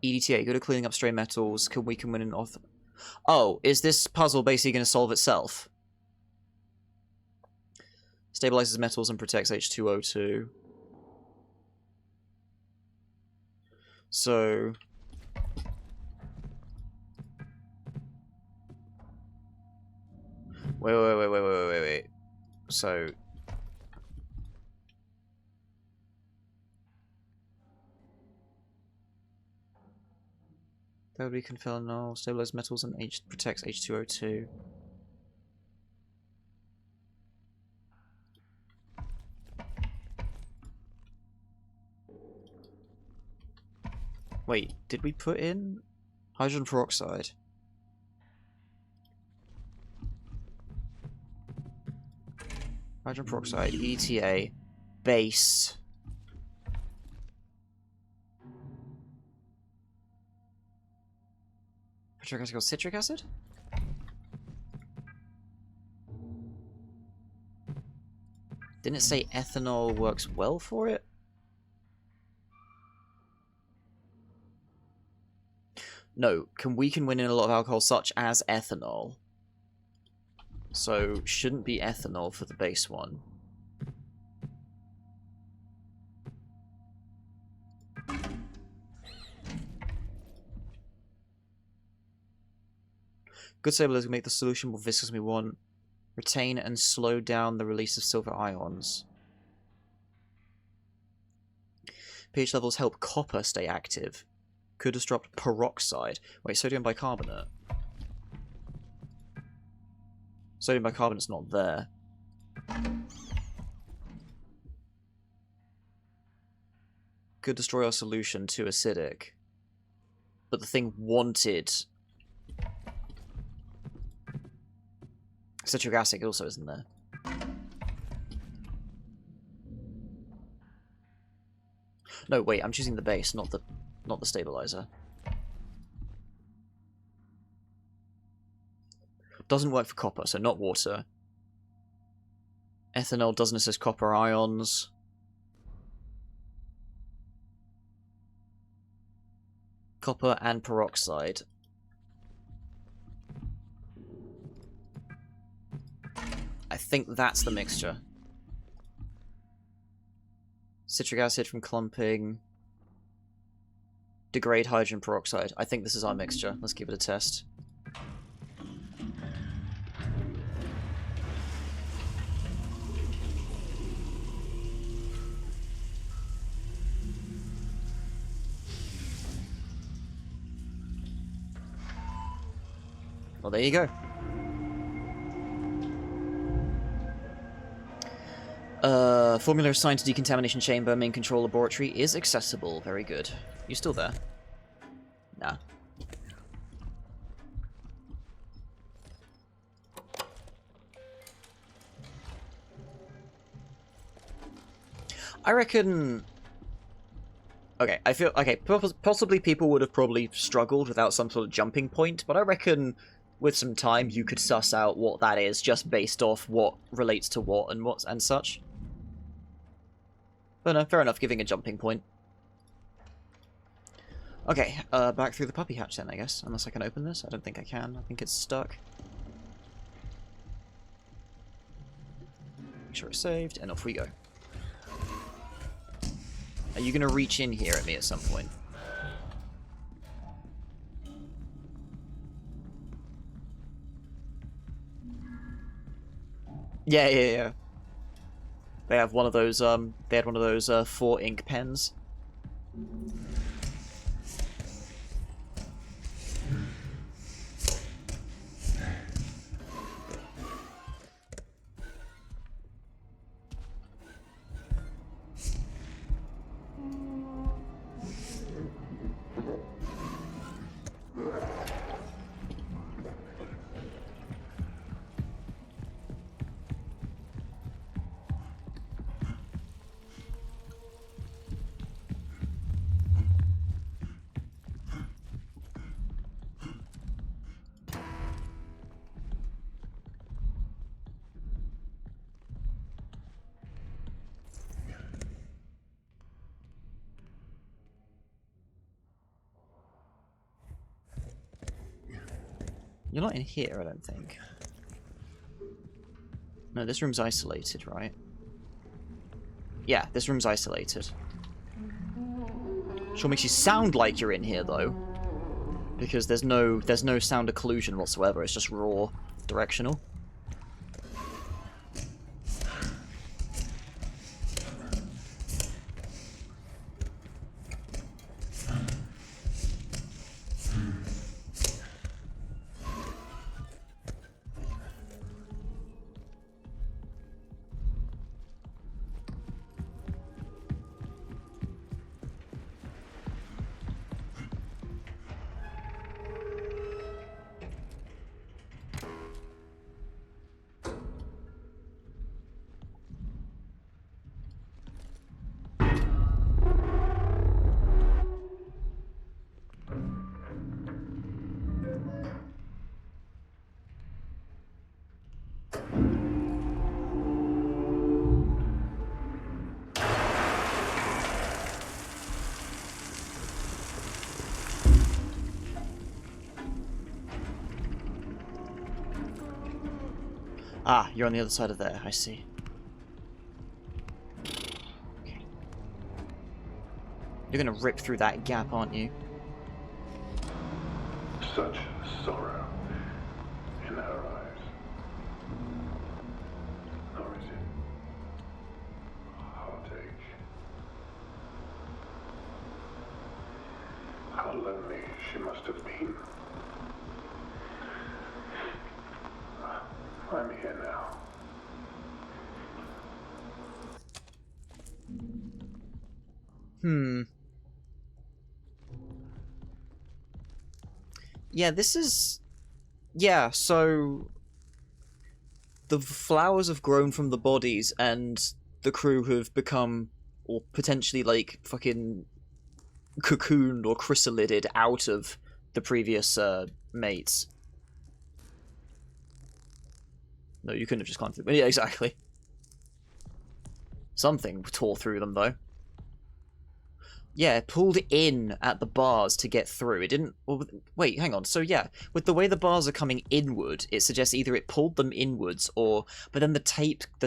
EDTA, good at cleaning up stray metals, can weaken when in off... Oh, is this puzzle basically going to solve itself? Stabilizes metals and protects H2O2. So... Wait. So... That would be confill stabilize metals and protects H2O2. Wait, did we put in hydrogen peroxide? Hydrogen peroxide, ETA, base. Citric acid? Didn't it say ethanol works well for it? No, we can win in a lot of alcohol such as ethanol. So, shouldn't be ethanol for the base one. Good stabilizer will make the solution more viscous than we want. Retain and slow down the release of silver ions. pH levels help copper stay active. Could disrupt peroxide. Wait, sodium bicarbonate. Sodium bicarbonate's not there. Could destroy our solution, too acidic. But the thing wanted citric acid also isn't there. No, wait, I'm choosing the base, not the stabilizer. Doesn't work for copper, so not water. Ethanol doesn't assist copper ions. Copper and peroxide. I think that's the mixture. Citric acid from clumping. Degrade hydrogen peroxide. I think this is our mixture. Let's give it a test. Well, there you go. Formula assigned to decontamination chamber, main control laboratory is accessible. Very good. You still there? Nah. I reckon... Okay, I feel... Okay, possibly people would have probably struggled without some sort of jumping point, but I reckon with some time you could suss out what that is just based off what relates to what and such. But no, fair enough, giving a jumping point. Okay, back through the puppy hatch then, I guess. Unless I can open this. I don't think I can. I think it's stuck. Make sure it's saved, and off we go. Are you going to reach in here at me at some point? Yeah. They have one of those, they had one of those, 4 ink pens. You're not in here, I don't think. No, this room's isolated, right? Yeah, this room's isolated. Sure makes you sound like you're in here, though. Because there's no sound occlusion whatsoever, it's just raw directional. Ah, you're on the other side of there, I see. Okay. You're gonna rip through that gap, aren't you? Such sorrow in her eyes. Or is it heartache? How lonely she must have been. I'm here now. Yeah, this is... Yeah, so... The flowers have grown from the bodies, and the crew have become, or potentially, like, fucking cocooned or chrysalided out of the previous, mates. No, you couldn't have just climbed through... Yeah, exactly. Something tore through them, though. Yeah, pulled in at the bars to get through. It didn't... Well, wait, hang on. So yeah, with the way the bars are coming inward, it suggests either it pulled them inwards or... But then the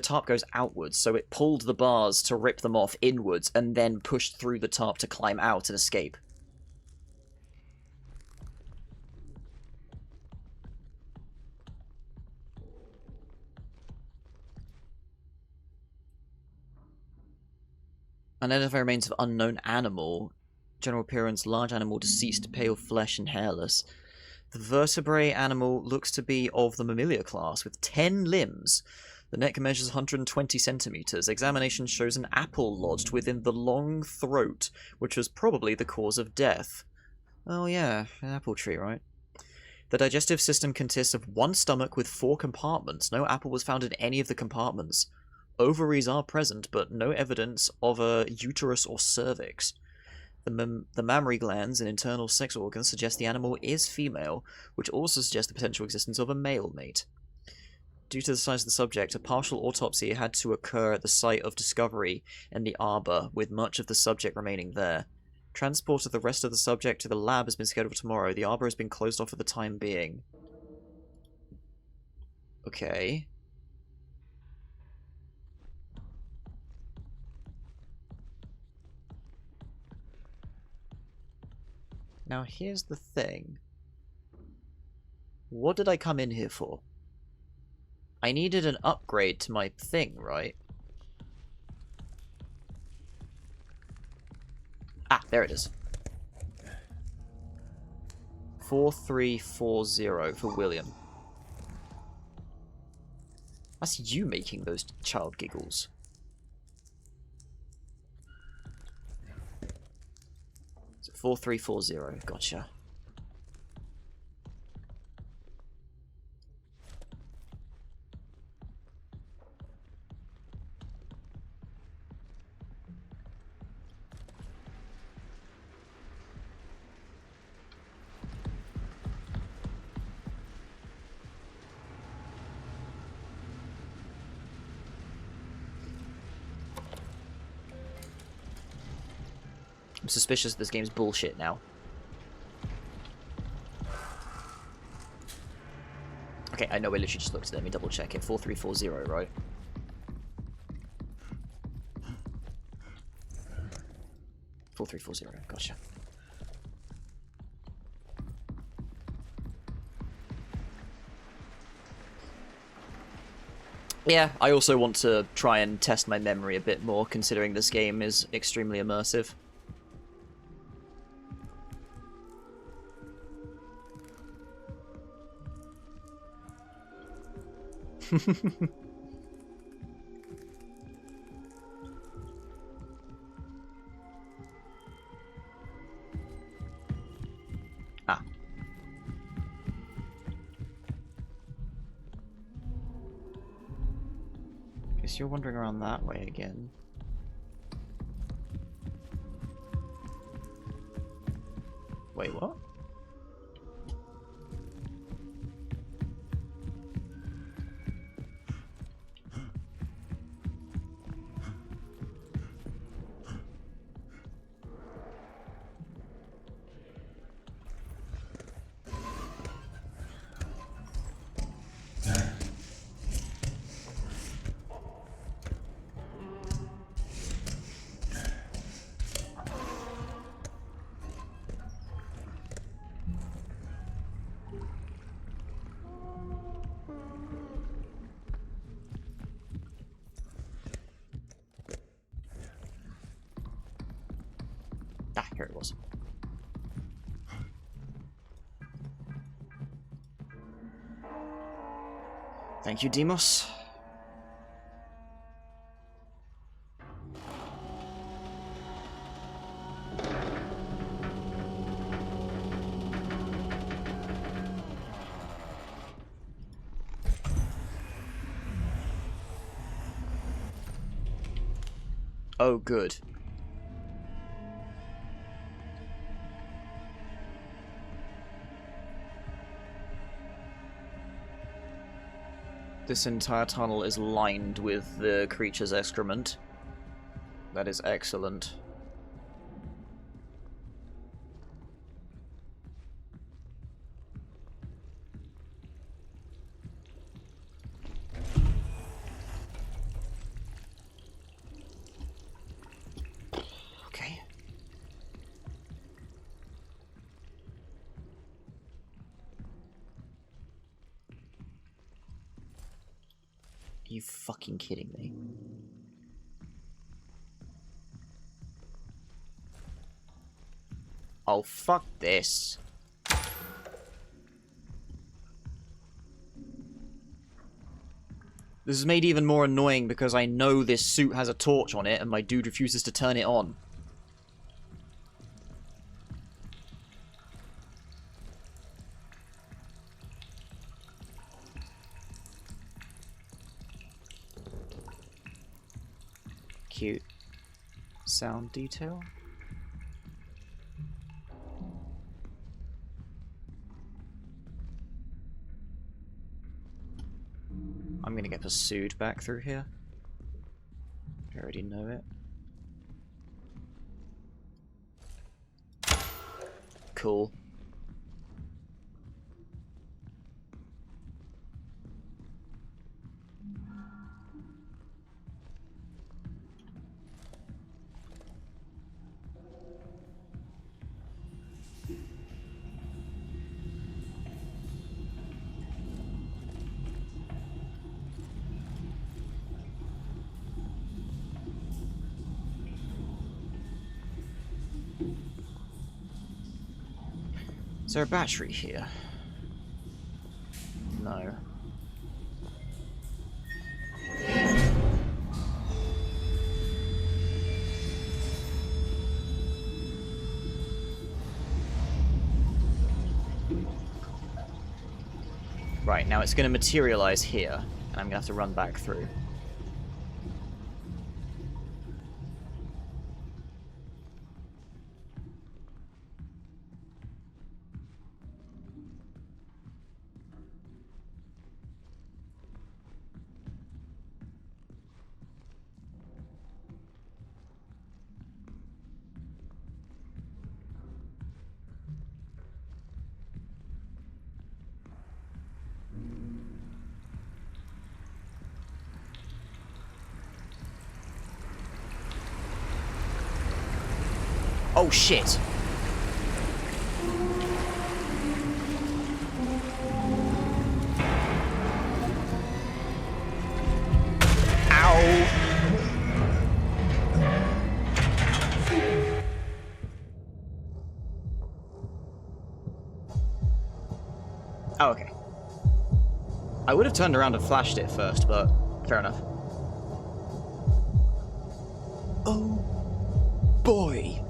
tarp goes outwards, so it pulled the bars to rip them off inwards and then pushed through the tarp to climb out and escape. Unidentified remains of unknown animal. General appearance, large animal, deceased, pale flesh and hairless. The vertebrate animal looks to be of the mammalia class, with 10 limbs. The neck measures 120 centimeters. Examination shows an apple lodged within the long throat, which was probably the cause of death. Oh yeah, an apple tree, right? The digestive system consists of one stomach with 4 compartments. No apple was found in any of the compartments. Ovaries are present, but no evidence of a uterus or cervix. The mammary glands and internal sex organs suggest the animal is female, which also suggests the potential existence of a male mate. Due to the size of the subject, a partial autopsy had to occur at the site of discovery in the arbor, with much of the subject remaining there. Transport of the rest of the subject to the lab has been scheduled for tomorrow. The arbor has been closed off for the time being. Okay. Now here's the thing. What did I come in here for? I needed an upgrade to my thing, right? Ah, there it is. 4340 for William. That's you making those child giggles. So 4340, gotcha. I'm suspicious this game's bullshit now. Okay, I know I literally just looked at it. Let me double check it. 4340, right? $4340, gotcha. Yeah, I also want to try and test my memory a bit more, considering this game is extremely immersive. Ah. Guess you're wandering around that way again. Wait, what? Ah, here it was. Thank you, Demos. Oh, good. This entire tunnel is lined with the creature's excrement. That is excellent. Okay. Are you fucking kidding me? Oh, fuck this. This is made even more annoying because I know this suit has a torch on it and my dude refuses to turn it on. Cute sound detail. I'm gonna get pursued back through here. I already know it. Cool. Is there a battery here? No. Right, now it's going to materialize here, and I'm going to have to run back through. Oh shit! Ow! Oh, okay. I would have turned around and flashed it first, but fair enough. Oh boy!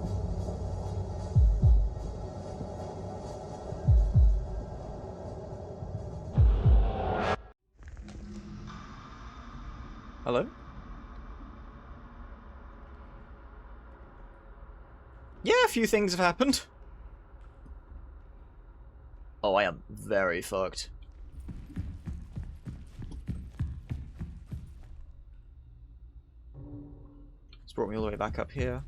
Hello? Yeah, a few things have happened. Oh, I am very fucked. It's brought me all the way back up here.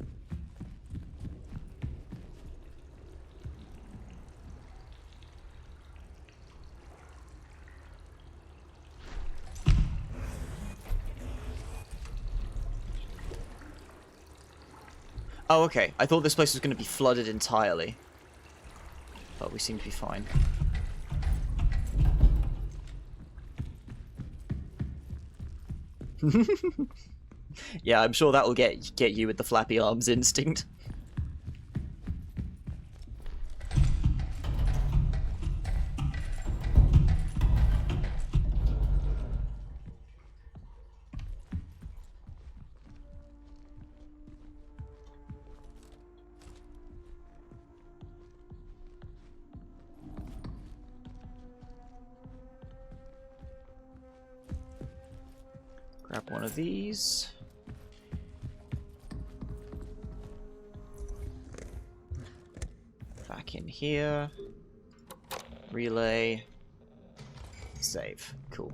Oh, okay. I thought this place was going to be flooded entirely. But we seem to be fine. Yeah, I'm sure that will get you with the flappy arms instinct. Grab one of these. Back in here. Relay. Save. Cool.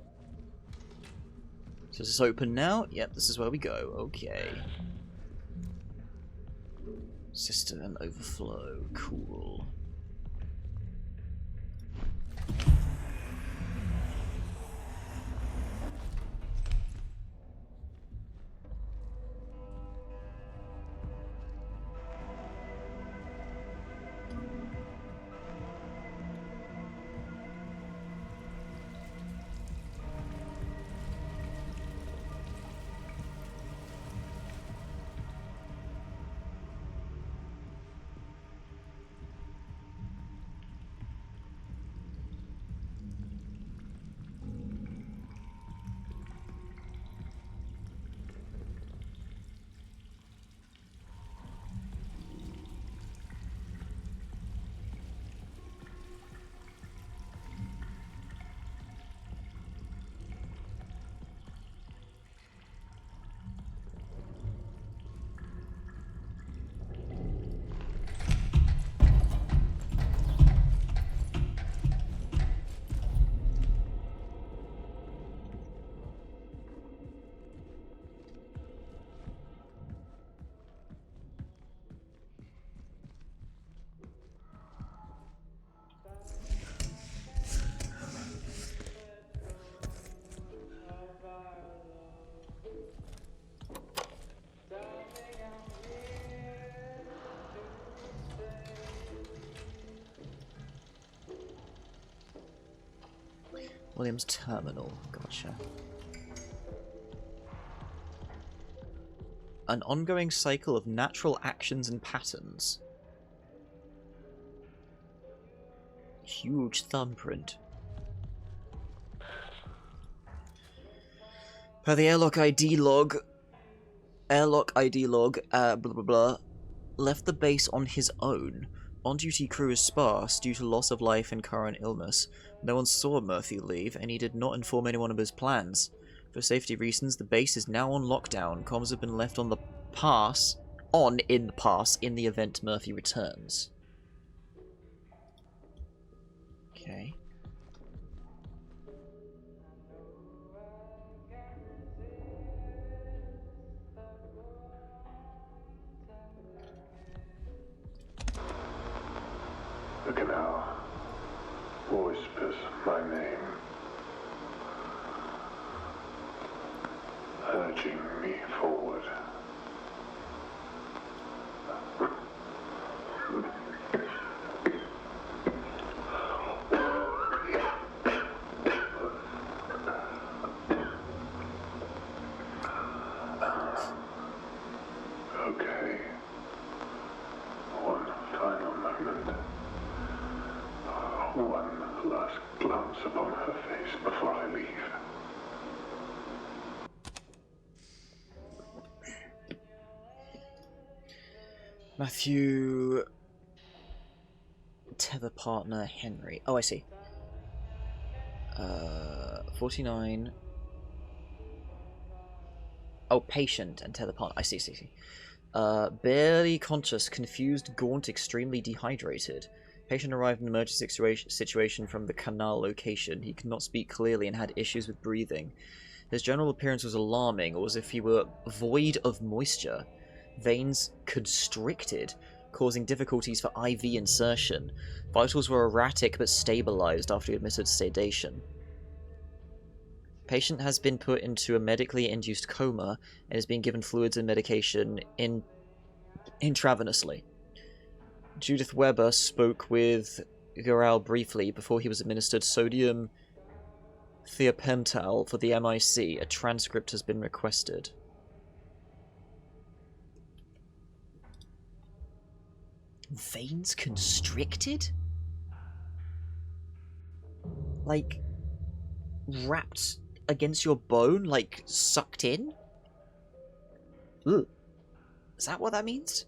So is this open now? Yep, this is where we go. Okay. System overflow. Cool. Williams Terminal. Gotcha. An ongoing cycle of natural actions and patterns. Huge thumbprint. Per the airlock ID log, blah blah blah, left the base on his own. On-duty crew is sparse due to loss of life and current illness. No one saw Murphy leave, and he did not inform anyone of his plans. For safety reasons, the base is now on lockdown. Comms have been left on the pass, in the event Murphy returns. Okay. The canal whispers my name, urging me forward. Okay. One final moment. One last glance upon her face before I leave. Matthew... Tether partner Henry. Oh, I see. 49... Oh, patient and tether partner. I see. Barely conscious, confused, gaunt, extremely dehydrated. Patient arrived in an emergency situation from the canal location. He could not speak clearly and had issues with breathing. His general appearance was alarming, or as if he were void of moisture. Veins constricted, causing difficulties for IV insertion. Vitals were erratic but stabilized after he administered sedation. Patient has been put into a medically induced coma and is being given fluids and medication intravenously. Judith Weber spoke with Gural briefly before he was administered sodium thiopental for the MIC. A transcript has been requested. Veins constricted? Like, wrapped against your bone? Like, sucked in? Ugh. Is that what that means?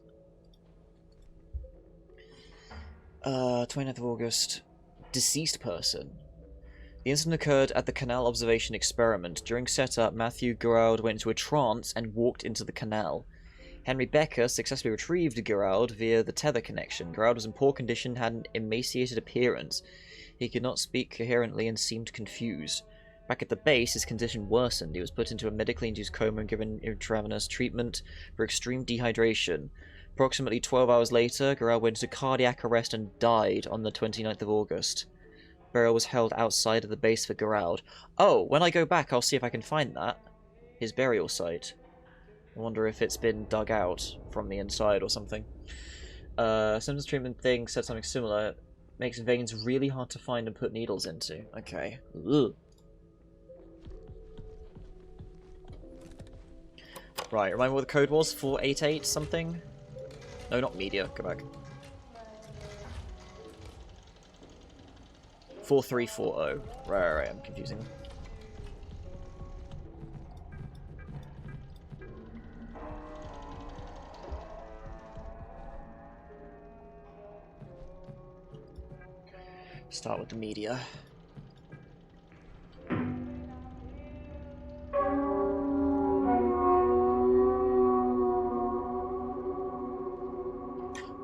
29th of August. Deceased person. The incident occurred at the canal observation experiment. During setup, Matthew Gerald went into a trance and walked into the canal. Henry Becker successfully retrieved Gerald via the tether connection. Gerald was in poor condition, had an emaciated appearance. He could not speak coherently and seemed confused. Back at the base, his condition worsened. He was put into a medically induced coma and given intravenous treatment for extreme dehydration. Approximately 12 hours later, Gerald went into cardiac arrest and died on the 29th of August. Burial was held outside of the base for Gerald. Oh, when I go back, I'll see if I can find that. His burial site. I wonder if it's been dug out from the inside or something. Symptoms treatment thing said something similar. Makes veins really hard to find and put needles into. Okay. Ugh. Right, remind me what the code was? 488 something? No, not media. Go back. 4340. Right, I'm confusing them. Start with the media.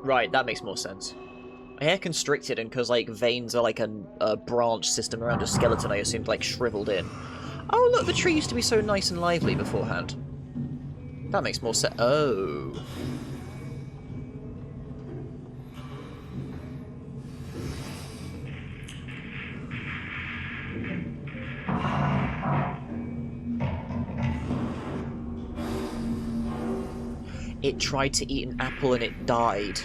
Right, that makes more sense. Hair constricted, and because like veins are like a branch system around a skeleton, I assumed like shriveled in. Oh look, the tree used to be so nice and lively beforehand. That makes more sense. Oh. It tried to eat an apple and it died.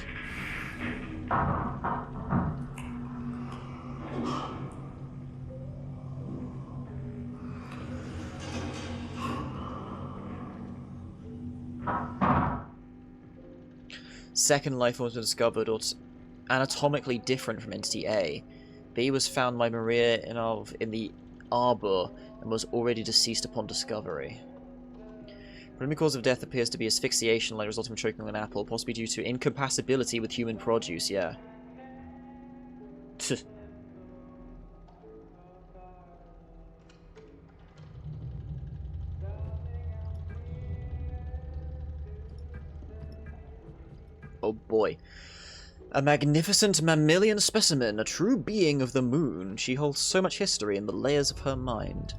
Second life form was discovered, or anatomically different from Entity A. B was found by Maria in the arbor and was already deceased upon discovery. The primary cause of death appears to be asphyxiation, like resulting from choking on an apple, possibly due to incompatibility with human produce, yeah. Oh boy. A magnificent mammalian specimen, a true being of the moon. She holds so much history in the layers of her mind.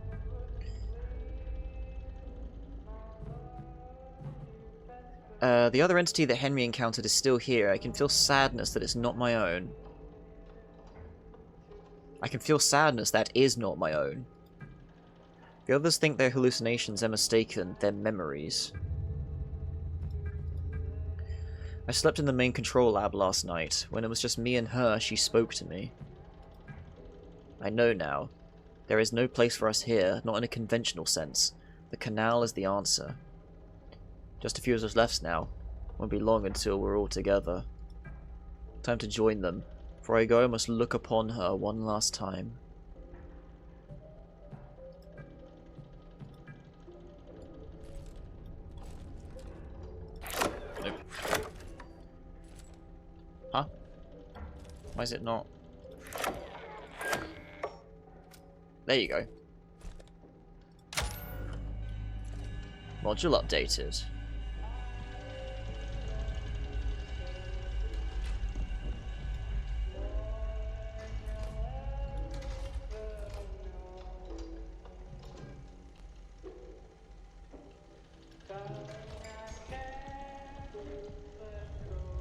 The other entity that Henry encountered is still here. I can feel sadness that it's not my own. I can feel sadness that is not my own. The others think they're hallucinations, they're mistaken, they're memories. I slept in the main control lab last night. When it was just me and her, she spoke to me. I know now. There is no place for us here, not in a conventional sense. The canal is the answer. Just a few of us left now. Won't be long until we're all together. Time to join them. Before I go, I must look upon her one last time. Nope. Huh? Why is it not? There you go. Module updated.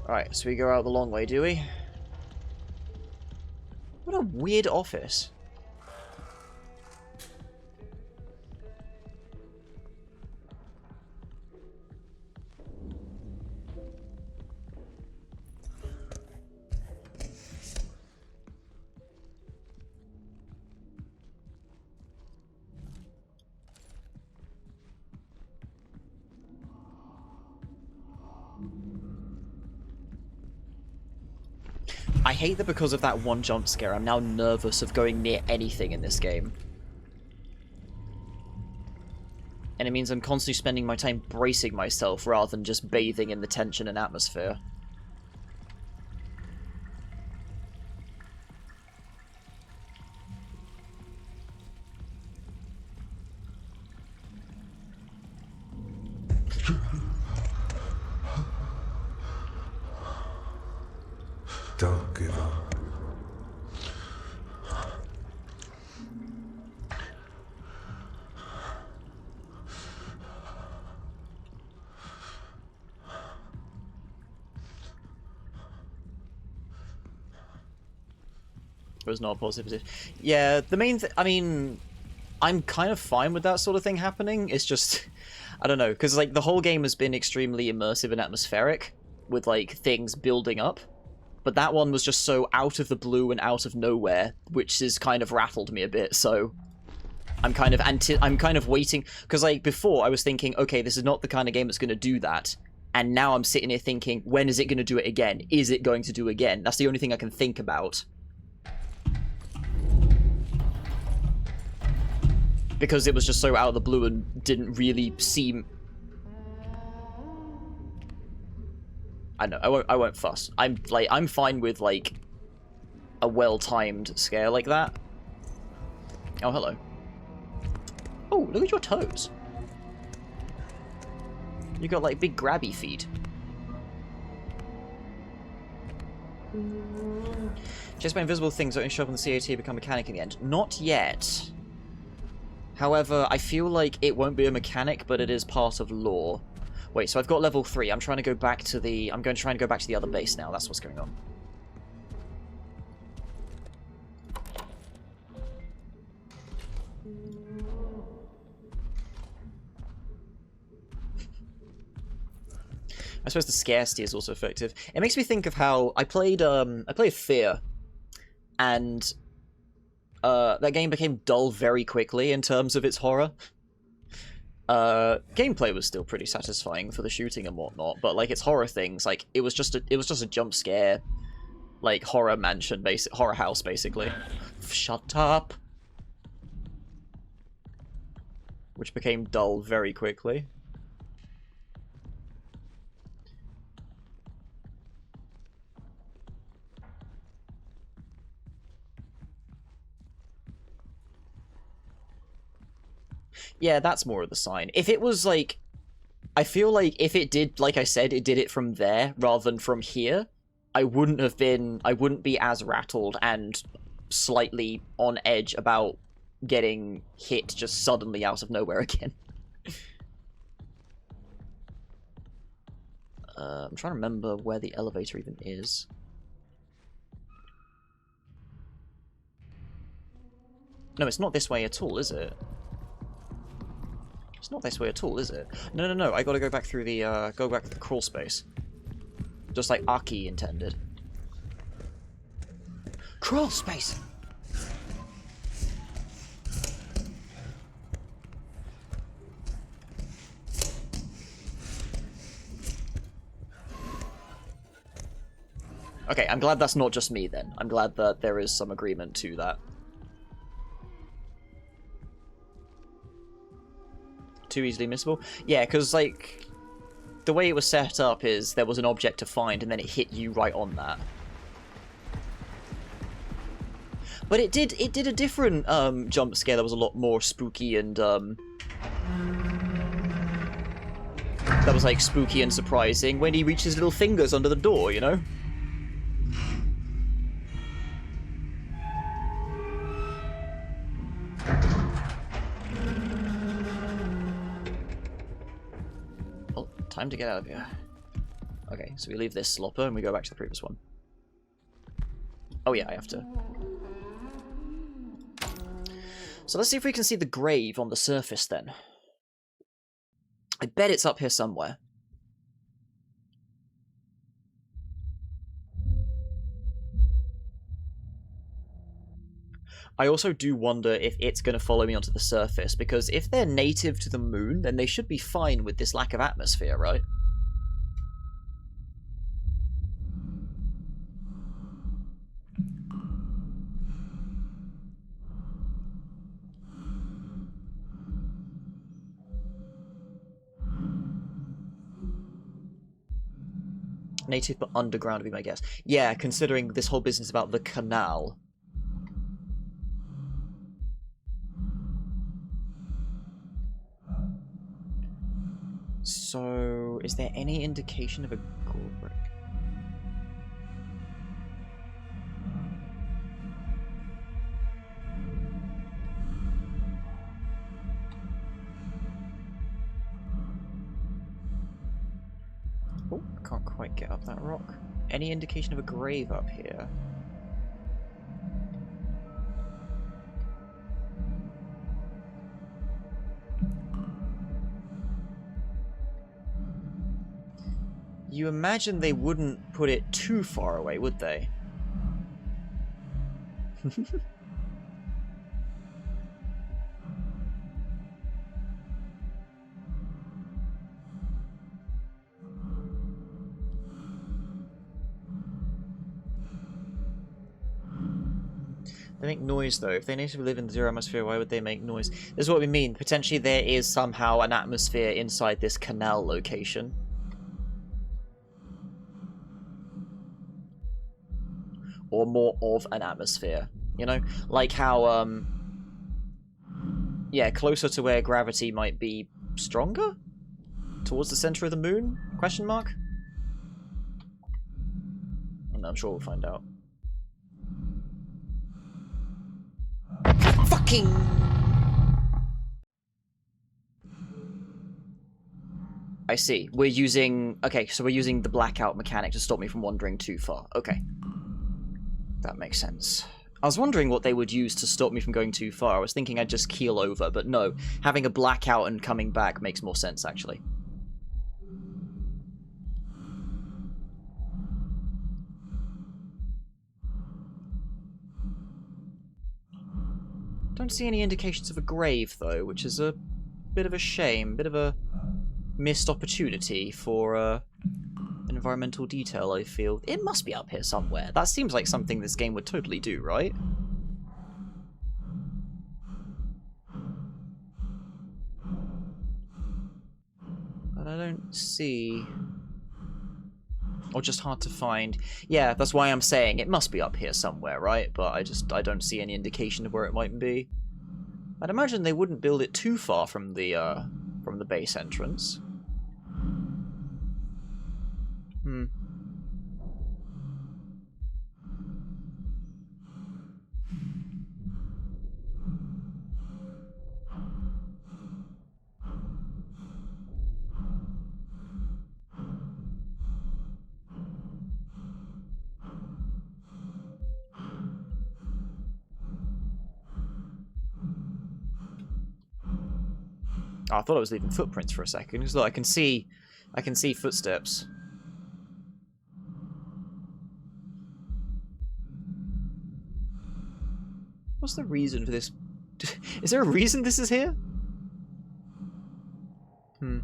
Alright, so we go out the long way, do we? What a weird office. I hate that because of that one jump scare, I'm now nervous of going near anything in this game. And it means I'm constantly spending my time bracing myself rather than just bathing in the tension and atmosphere. Don't give up. It was not a positive. Yeah, the main I mean, I'm kind of fine with that sort of thing happening. It's just, I don't know, because like the whole game has been extremely immersive and atmospheric, with like things building up. But that one was just so out of the blue and out of nowhere, which has kind of rattled me a bit. So I'm kind of waiting, because like before I was thinking, okay, this is not the kind of game that's going to do that. And now I'm sitting here thinking, when is it going to do it again? Is it going to do it again? That's the only thing I can think about. Because it was just so out of the blue and didn't really seem... I know, I won't fuss. I'm fine with, like, a well-timed scare like that. Oh, hello. Oh, look at your toes. You got, like, big grabby feet. Just by invisible things that only show up on the CAT become mechanic in the end. Not yet. However, I feel like it won't be a mechanic, but it is part of lore. Wait, so I've got level 3. I'm trying to go back to the... I'm going to try and go back to the other base now. That's what's going on. I suppose the scarcity is also effective. It makes me think of how I played Fear, and that game became dull very quickly in terms of its horror. Gameplay was still pretty satisfying for the shooting and whatnot, but like its horror things, like it was just a jump scare, like horror mansion, horror house basically. Shut up. Which became dull very quickly. Yeah, that's more of the sign. If it was like... I feel like if it did, like I said, it did it from there rather than from here, I wouldn't be as rattled and slightly on edge about getting hit just suddenly out of nowhere again. I'm trying to remember where the elevator even is. No, it's not this way at all, is it? It's not this way at all, is it? No, I gotta go back through the, crawl space. Just like Aki intended. Crawl space! Okay, I'm glad that's not just me then. I'm glad that there is some agreement to that. Too easily missable? Yeah, because, like, the way it was set up is there was an object to find and then it hit you right on that. But it did a different jump scare that was a lot more spooky and that was like spooky and surprising when he reached his little fingers under the door, you know? Time to get out of here. Okay, so we leave this slopper and we go back to the previous one. Oh yeah, I have to. So let's see if we can see the grave on the surface then. I bet it's up here somewhere. I also do wonder if it's going to follow me onto the surface, because if they're native to the moon, then they should be fine with this lack of atmosphere, right? Native but underground would be my guess. Yeah, considering this whole business about the canal. So, is there any indication of a Gorebrick? Can't quite get up that rock. Any indication of a grave up here? You imagine they wouldn't put it too far away, would they? They make noise, though. If they natively live in the zero atmosphere, why would they make noise? This is what we mean. Potentially there is somehow an atmosphere inside this canal location. Or more of an atmosphere. You know? Like how, yeah, closer to where gravity might be stronger? Towards the center of the moon? Question mark? And I'm sure we'll find out. Fucking... I see. We're using... Okay, so we're using the blackout mechanic to stop me from wandering too far. Okay. That makes sense. I was wondering what they would use to stop me from going too far. I was thinking I'd just keel over, but no. Having a blackout and coming back makes more sense, actually. Don't see any indications of a grave, though, which is a bit of a shame. Bit of a missed opportunity for an environmental detail, I feel. It must be up here somewhere. That seems like something this game would totally do, right? But I don't see... Or just hard to find. Yeah, that's why I'm saying it must be up here somewhere, right? But I don't see any indication of where it might be. I'd imagine they wouldn't build it too far from the base entrance. Hmm. Oh, I thought I was leaving footprints for a second, because look, I can see footsteps. What's the reason for this? Is there a reason this is here? Hmm.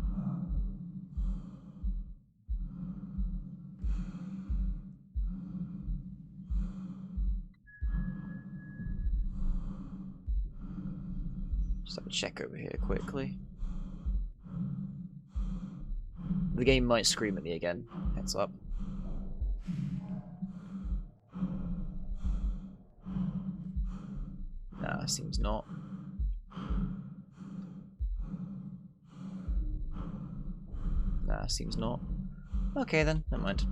Just have a check over here quickly. The game might scream at me again. Heads up. Nah, seems not. Nah, seems not. Okay then, never mind.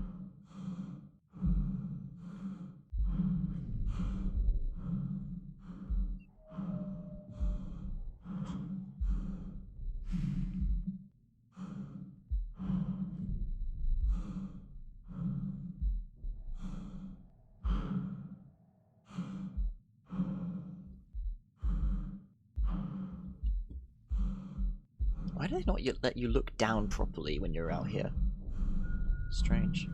Why do they not let you look down properly when you're out here? Strange.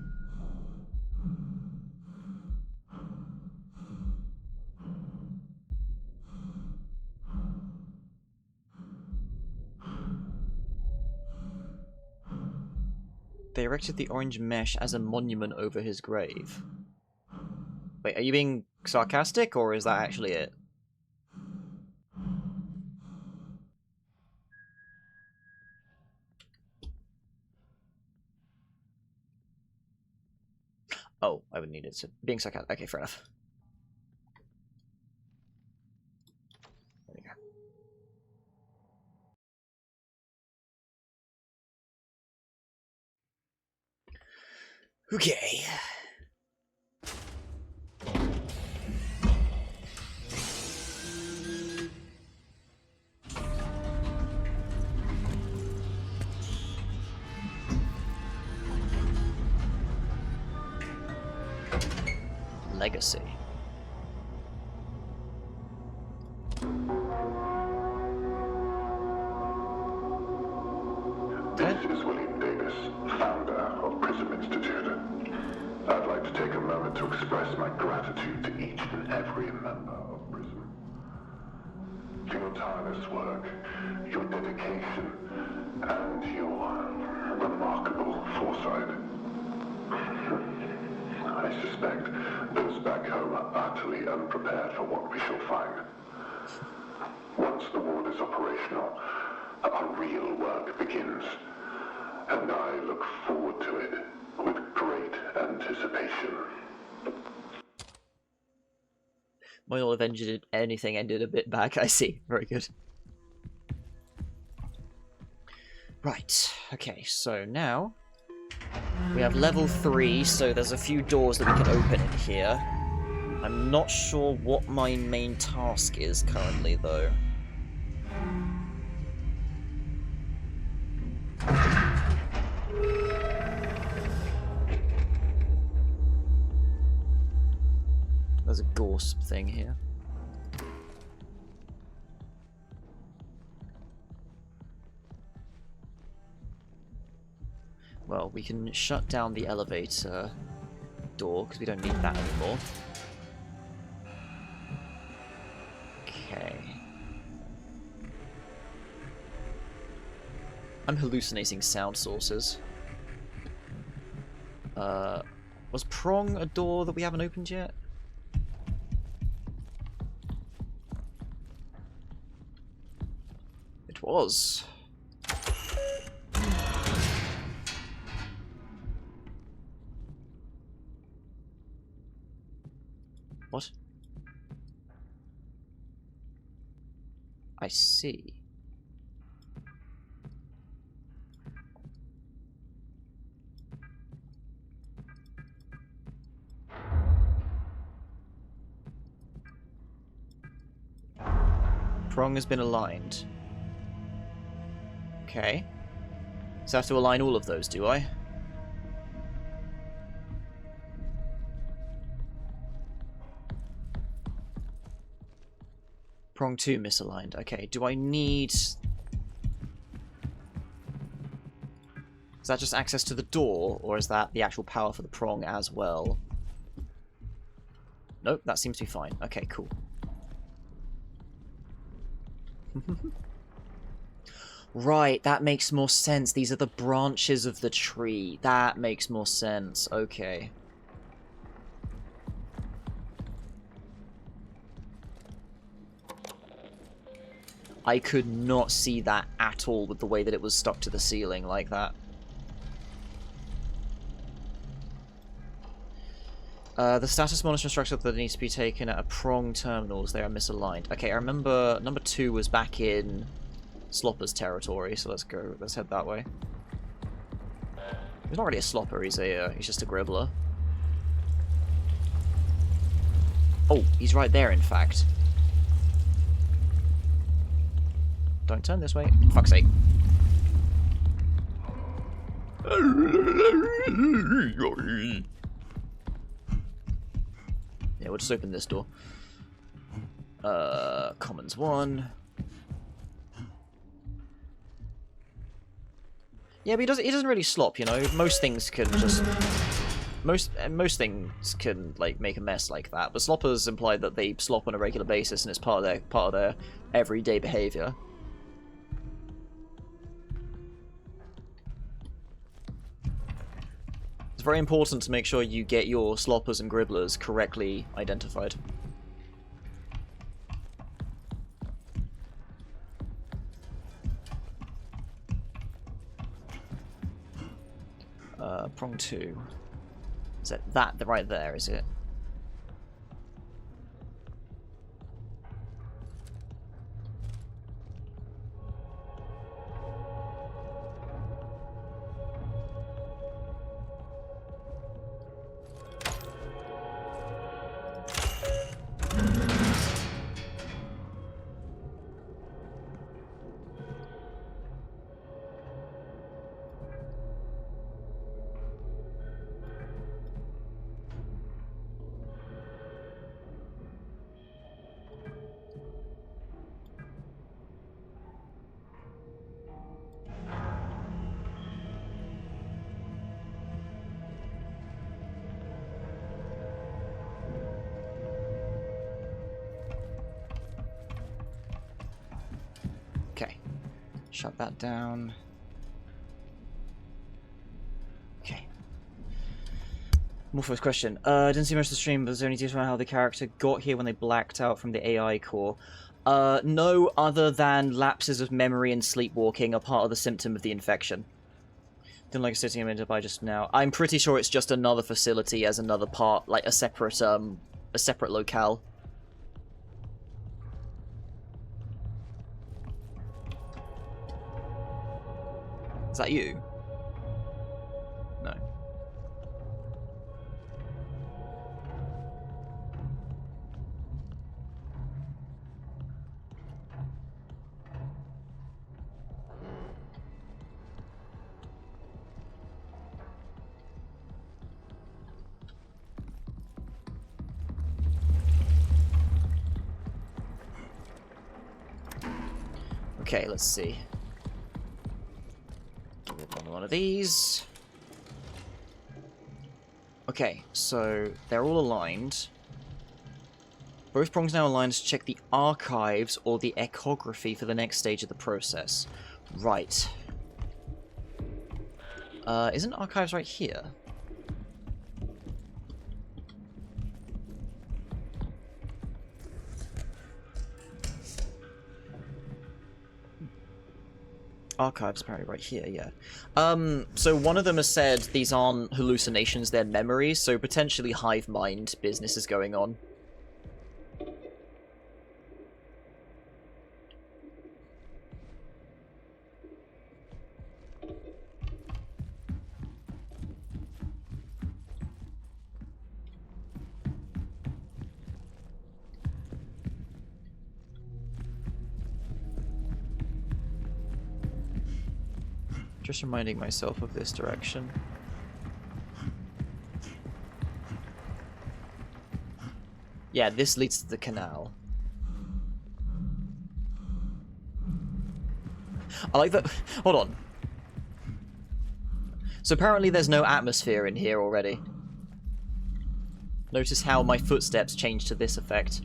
They erected the orange mesh as a monument over his grave. Wait, are you being sarcastic, or is that actually it? Oh, I would need it. So being sarcastic. Okay, fair enough. There you go. Okay. Legacy. This is William Davis, founder of Prism Institute. I'd like to take a moment to express my gratitude to each and every member of Prism. For your tireless work, your dedication, and your remarkable foresight. I suspect those back home are utterly unprepared for what we shall find. Once the ward is operational, our real work begins, and I look forward to it with great anticipation. Might not have ended anything, ended a bit back, I see. Very good. Right, okay, so now we have level 3, so there's a few doors that we can open in here. I'm not sure what my main task is currently, though. There's a Gorsp thing here. Well, we can shut down the elevator door, because we don't need that anymore. Okay. I'm hallucinating sound sources. Was Prong a door that we haven't opened yet? It was. What? I see. Prong has been aligned. Okay. So I have to align all of those, do I? Prong 2 misaligned. Okay, do I need... Is that just access to the door, or is that the actual power for the prong as well? Nope, that seems to be fine. Okay, cool. Right, that makes more sense. These are the branches of the tree. That makes more sense. Okay. I could not see that at all with the way that it was stuck to the ceiling like that. The status monitoring structure that needs to be taken at a prong terminals. They are misaligned. Okay, I remember number 2 was back in Slopper's territory, so let's go. Let's head that way. He's not really a Slopper. He's just a Gribbler. Oh, he's right there. In fact. Don't turn this way. Fuck's sake. Yeah, we'll just open this door. Commons 1. Yeah, but he doesn't really slop, you know. Most things can just most things can like make a mess like that, but sloppers imply that they slop on a regular basis and it's part of their everyday behavior. It's very important to make sure you get your sloppers and gribblers correctly identified. Prong 2. Is it that right there, is it? Shut that down. Okay. Morpho's question. Didn't see much of the stream, but was there any detail on how the character got here when they blacked out from the AI core? No, other than lapses of memory and sleepwalking are part of the symptom of the infection. Didn't like sitting him into by just now. I'm pretty sure it's just another facility as another part, like a separate locale. Is that you? No. Okay, let's see. One of these. Okay, so they're all aligned. Both prongs now aligned to check the archives or the echography for the next stage of the process. Right. Isn't archives right here? Archives apparently right here, yeah. So one of them has said these aren't hallucinations, they're memories, so potentially hive mind business is going on. Just reminding myself of this direction. Yeah, this leads to the canal. I like that. Hold on. So apparently there's no atmosphere in here already. Notice how my footsteps change to this effect.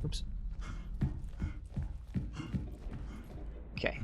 Oops. Okay.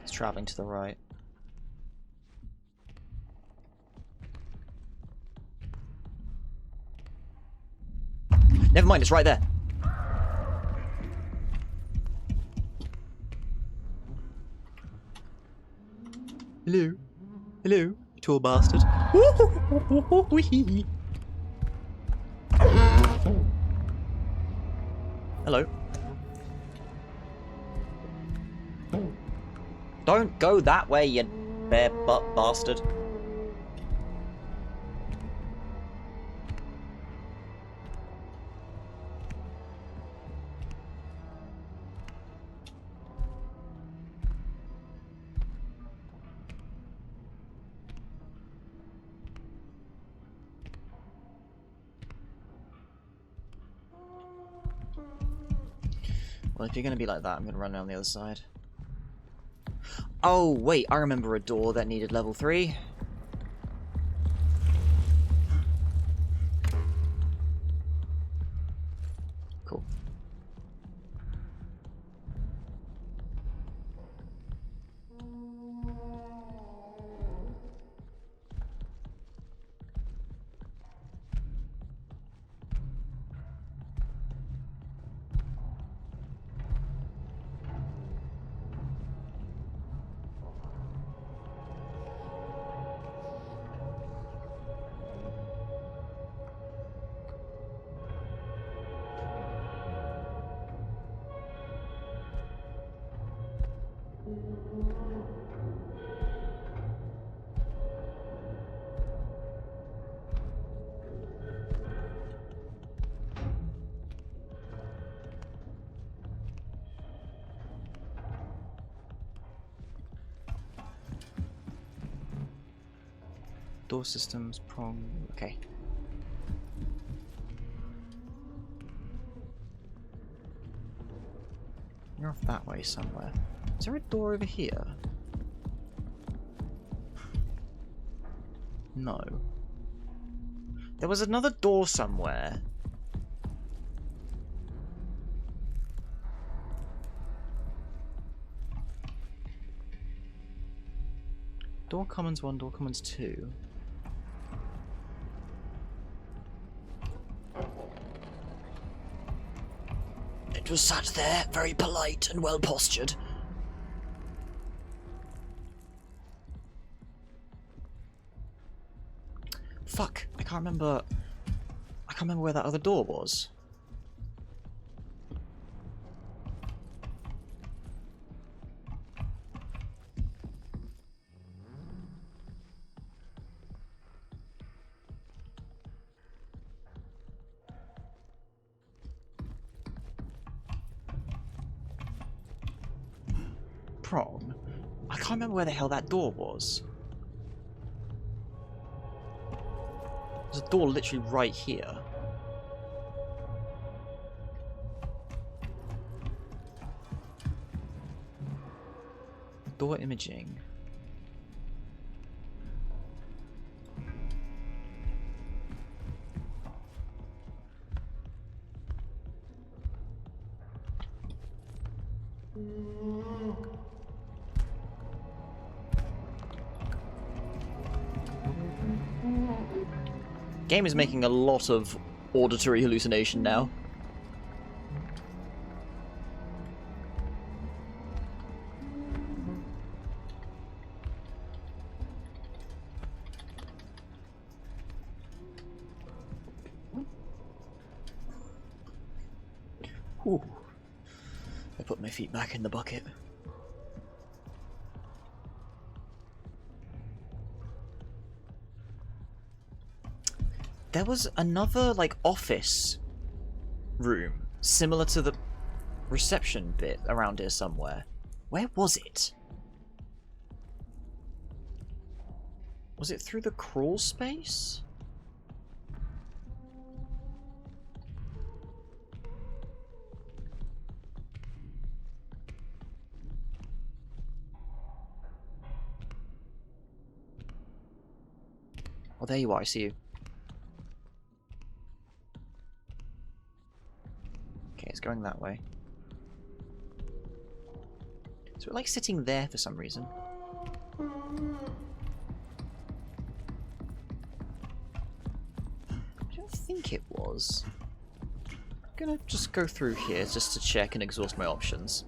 It's traveling to the right. Never mind, it's right there. Hello? Hello, you tall bastard. Hello. Don't go that way, you bare butt bastard. Well, if you're gonna be like that, I'm gonna run down the other side. Oh, wait, I remember a door that needed level 3. Cool. Door systems, prong. Okay. You're off that way somewhere. Is there a door over here? No. There was another door somewhere. Door commons 1, door commons 2. It was sat there, very polite and well postured. Fuck, I can't remember where that other door was. Prong? I can't remember where the hell that door was. There's a door literally right here. Door imaging. Game is making a lot of auditory hallucination now. Whew. I put my feet back in the bucket. There was another, like, office room, similar to the reception bit around here somewhere. Where was it? Was it through the crawl space? Oh, there you are, I see you. Okay, it's going that way. So we're like sitting there for some reason. I don't think it was. I'm gonna just go through here just to check and exhaust my options.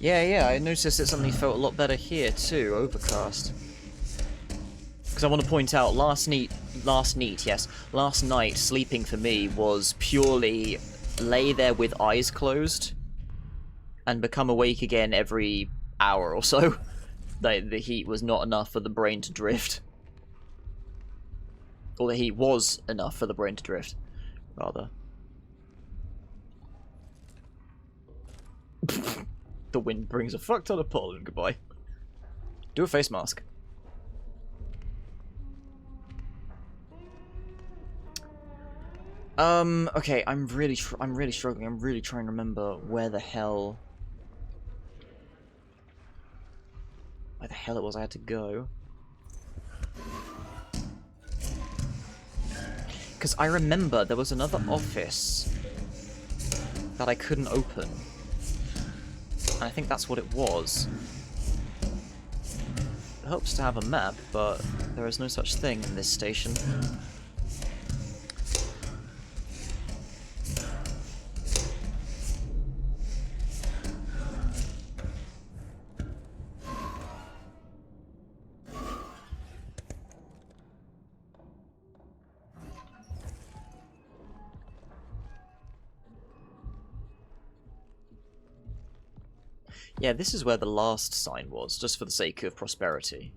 Yeah, I noticed that something felt a lot better here too, Overcast. Because I want to point out, last night sleeping for me was purely lay there with eyes closed and become awake again every hour or so. The heat was not enough for the brain to drift. Or the heat was enough for the brain to drift, rather. The wind brings a fuck ton of pollen. Goodbye. Do a face mask. Okay, I'm really struggling. I'm really trying to remember where the hell it was I had to go. Because I remember there was another office that I couldn't open. And I think that's what it was. It helps to have a map, but there is no such thing in this station. Yeah, this is where the last sign was, just for the sake of prosperity.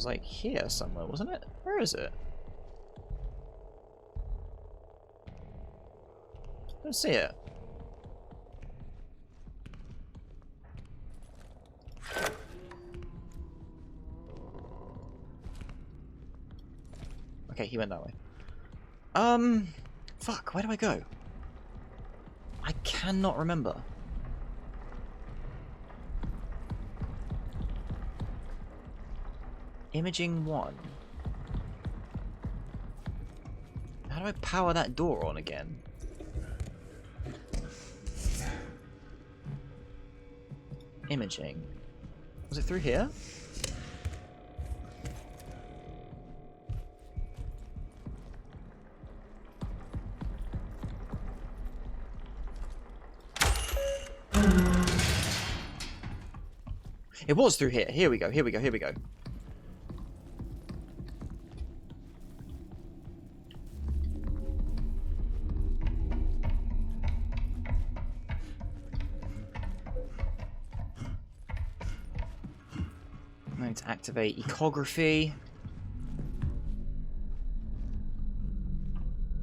was like here somewhere, wasn't it? Where is it? I don't see it. Okay, he went that way. Fuck, where do I go? I cannot remember. Imaging 1. How do I power that door on again? Imaging. Was it through here? It was through here. Here we go, here we go, here we go. I need to activate ecography.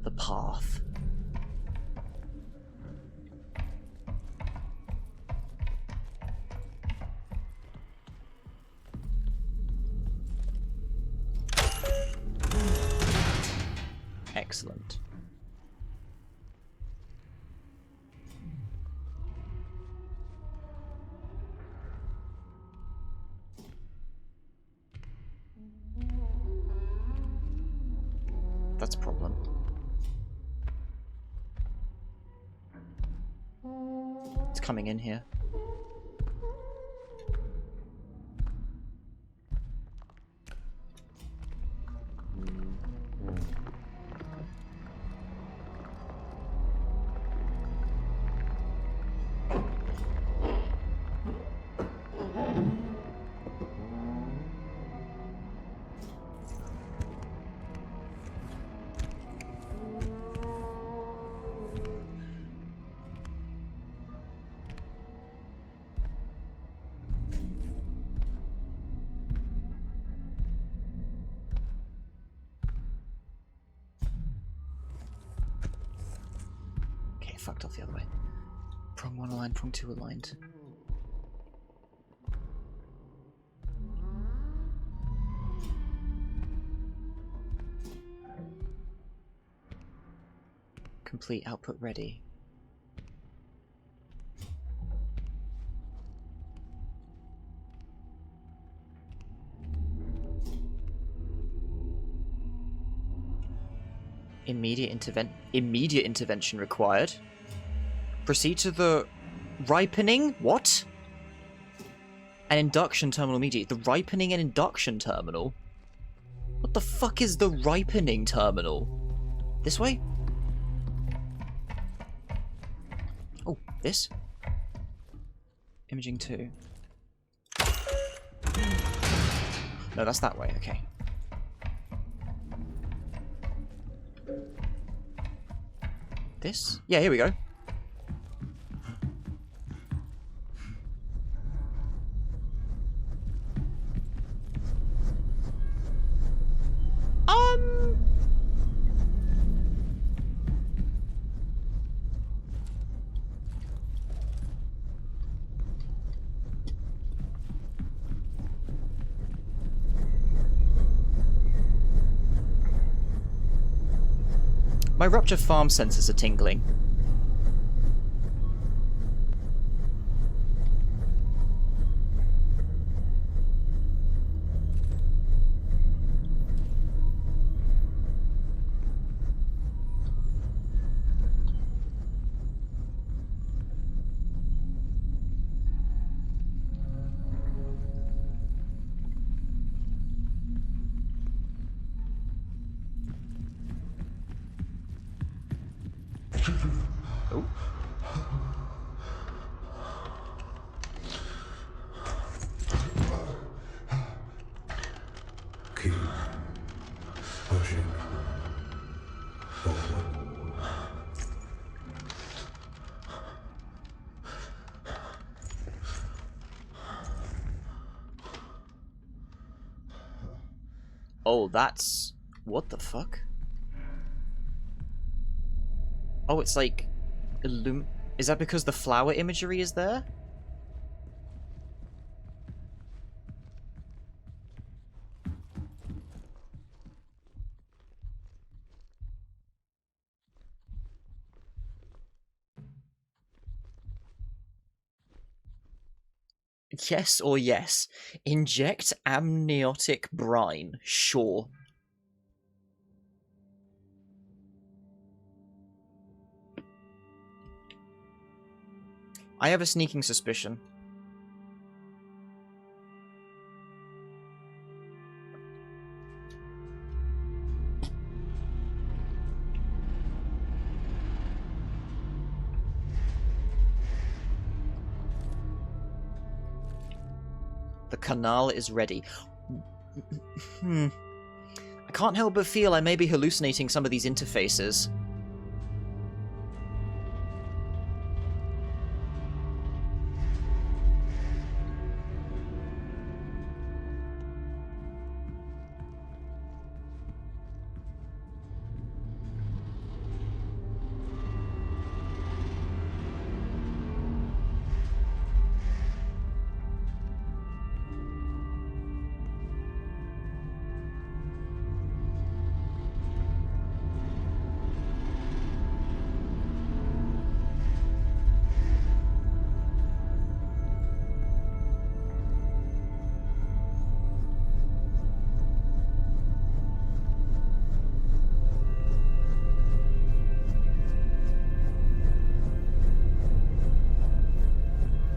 The path. Excellent. That's a problem. It's coming in here. Fucked off the other way. Prong 1 aligned, prong 2 aligned. Complete output ready. Immediate intervention required. Proceed to the ripening? What? An induction terminal immediately. The ripening and induction terminal? What the fuck is the ripening terminal? This way? Oh, this? Imaging 2. No, that's that way, okay. This? Yeah, here we go. My rupture farm sensors are tingling. Oh. Keep pushing forward. Oh, that's... What the fuck? Oh, it's like... Is that because the flower imagery is there? Yes or yes. Inject amniotic brine. Sure. I have a sneaking suspicion. The canal is ready. I can't help but feel I may be hallucinating some of these interfaces.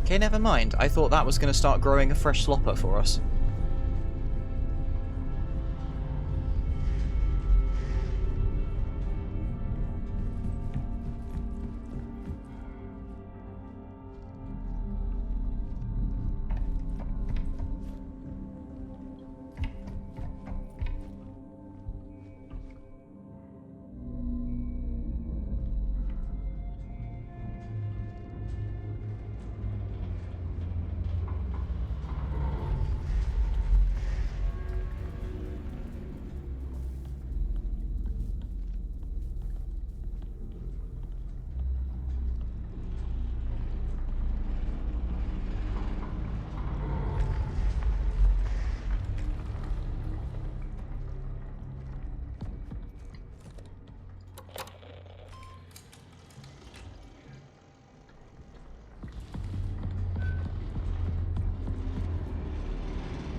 Okay, never mind. I thought that was going to start growing a fresh slopper for us.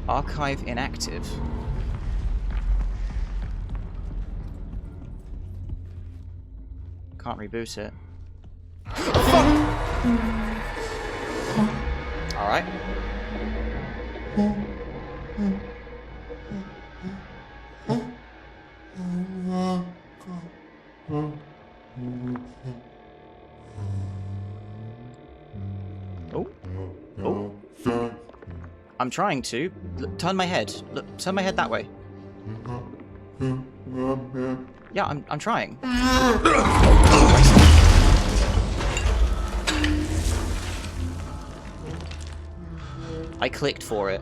Archive inactive. Can't reboot it. Alright. Oh. Oh. I'm trying to. Turn my head. Look, turn my head that way. Yeah, I'm trying. I clicked for it.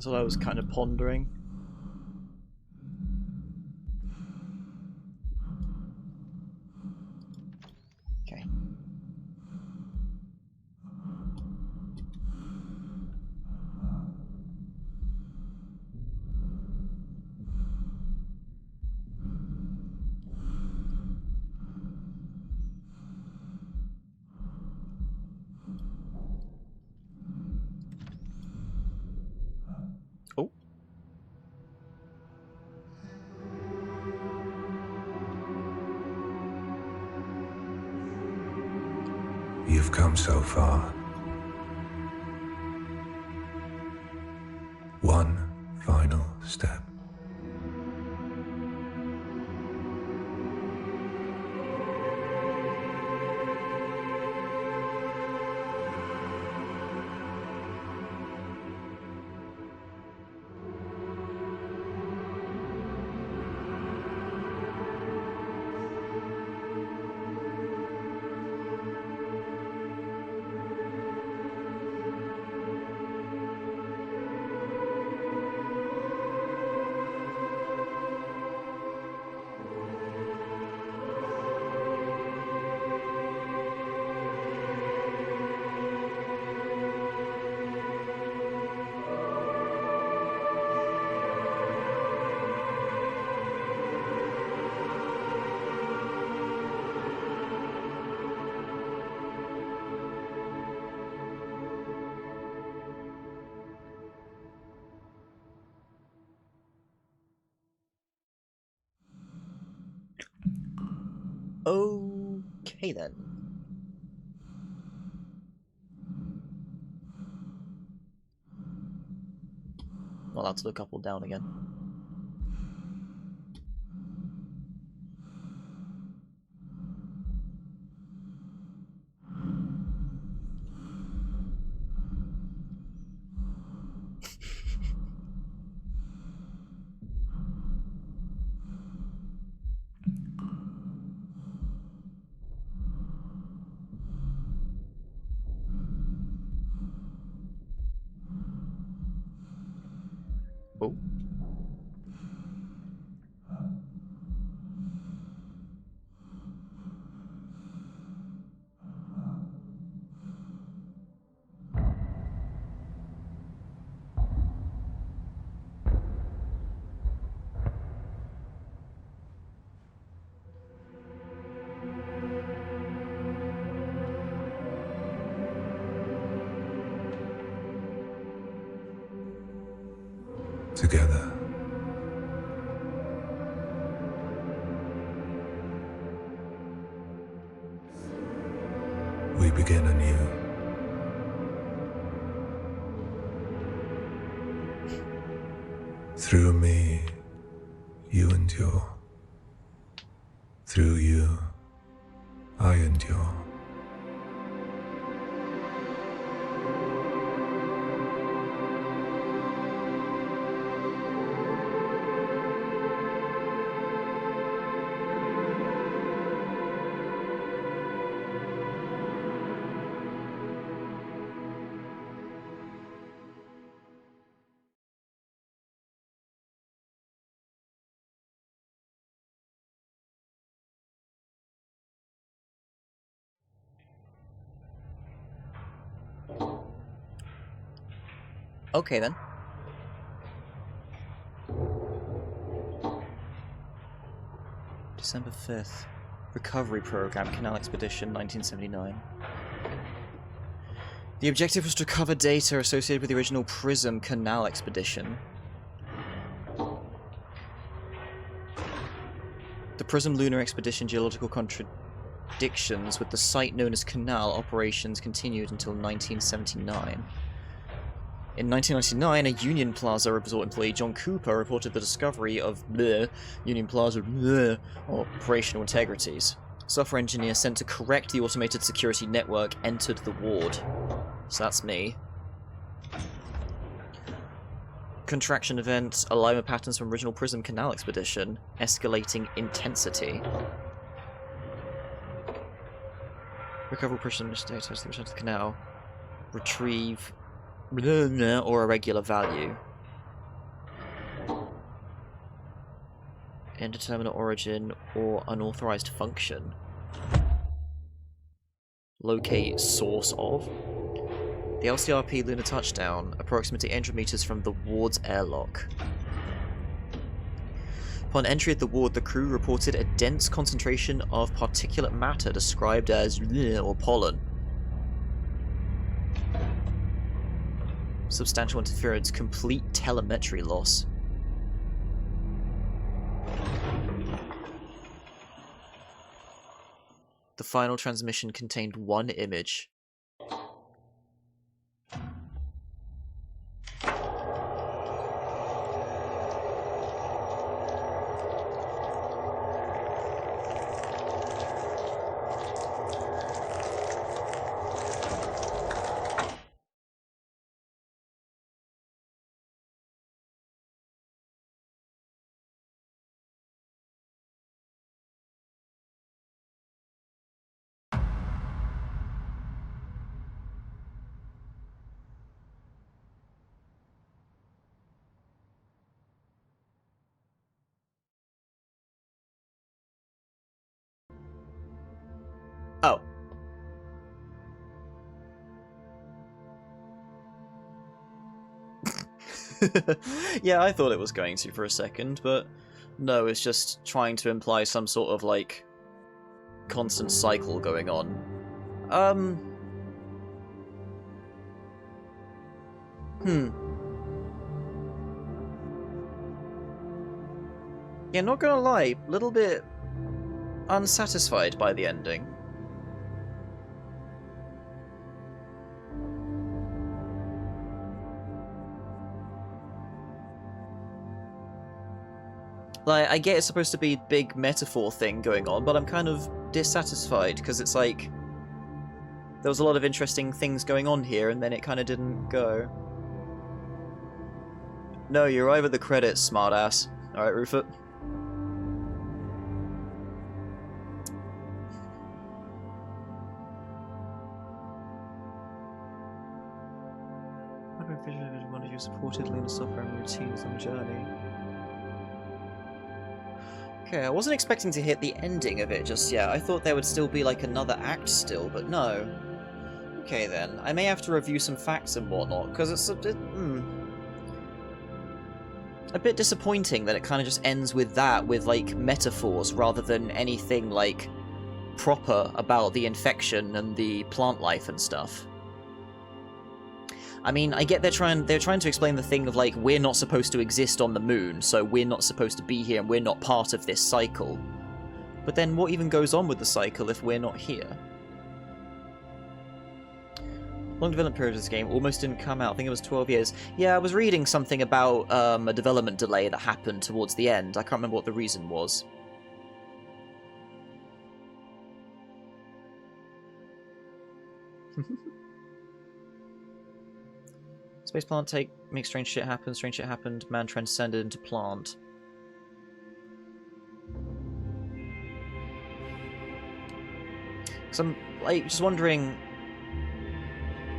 That's what I was kind of pondering. Okay. Oh. You've come so far. One final step. Okay then. Not allowed to look up or down again. Oh. Together. We begin anew. Through me, you endure. Through you, I endure. Okay then. December 5th. Recovery Program, Canal Expedition, 1979. The objective was to recover data associated with the original PRISM Canal Expedition. The PRISM Lunar Expedition geological contradictions with the site known as Canal operations continued until 1979. In 1999, a Union Plaza resort employee, John Cooper, reported the discovery of Union Plaza operational integrities. Software engineer sent to correct the automated security network entered the ward. So that's me. Contraction event, alignment patterns from original PRISM Canal expedition, escalating intensity. Recover PRISM data to the canal. Retrieve or a regular value. Indeterminate origin or unauthorized function. Locate source of. The LCRP lunar touchdown, approximately 800 meters from the ward's airlock. Upon entry at the ward, the crew reported a dense concentration of particulate matter described as or pollen. Substantial interference, complete telemetry loss. The final transmission contained one image. Oh. Yeah, I thought it was going to for a second, but no, it's just trying to imply some sort of, like, constant cycle going on. Yeah, not gonna lie, a little bit unsatisfied by the ending. Like, I get it's supposed to be a big metaphor thing going on, but I'm kind of dissatisfied, because it's like, there was a lot of interesting things going on here, and then it kind of didn't go. No, you arrive at the credits, smartass. Alright, Rufus. One of your supported lunar software and routines on the journey. Okay, I wasn't expecting to hit the ending of it just yet. I thought there would still be like another act still, but no. Okay then, I may have to review some facts and whatnot, because it's a bit disappointing that it kind of just ends with that, with like metaphors, rather than anything like proper about the infection and the plant life and stuff. I mean, I get they're trying to explain the thing of like, we're not supposed to exist on the moon, so we're not supposed to be here and we're not part of this cycle. But then what even goes on with the cycle if we're not here? Long development period of this game almost didn't come out. I think it was 12 years. Yeah, I was reading something about a development delay that happened towards the end. I can't remember what the reason was. Space plant makes strange shit happen, strange shit happened, man transcended into plant. So I'm like just wondering,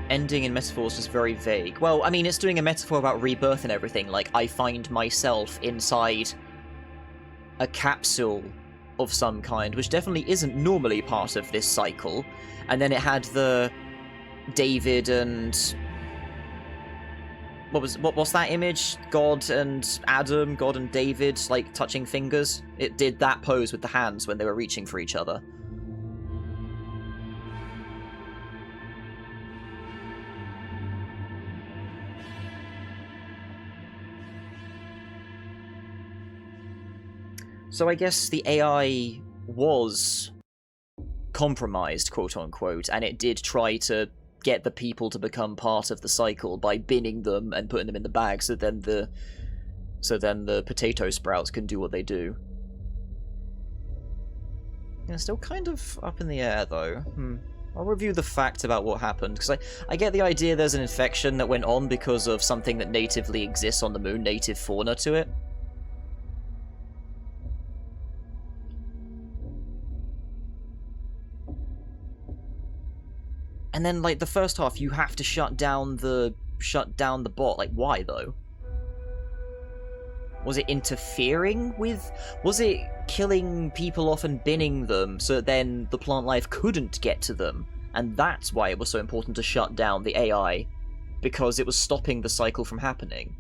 ending in metaphor is just very vague. Well, I mean, it's doing a metaphor about rebirth and everything, like I find myself inside a capsule of some kind, which definitely isn't normally part of this cycle. And then it had the David and what's that image? God and Adam, God and David, like touching fingers. It did that pose with the hands when they were reaching for each other. So I guess the AI was compromised, quote unquote, and it did try to get the people to become part of the cycle by binning them and putting them in the bag, so then the potato sprouts can do what they do. Yeah, still kind of up in the air though. I'll review the fact about what happened, because I get the idea there's an infection that went on because of something that natively exists on the moon, native fauna to it. And then, like, the first half, you have to shut down the bot. Like, why, though? Was it interfering with? Was it killing people off and binning them so that then the plant life couldn't get to them? And that's why it was so important to shut down the AI, because it was stopping the cycle from happening.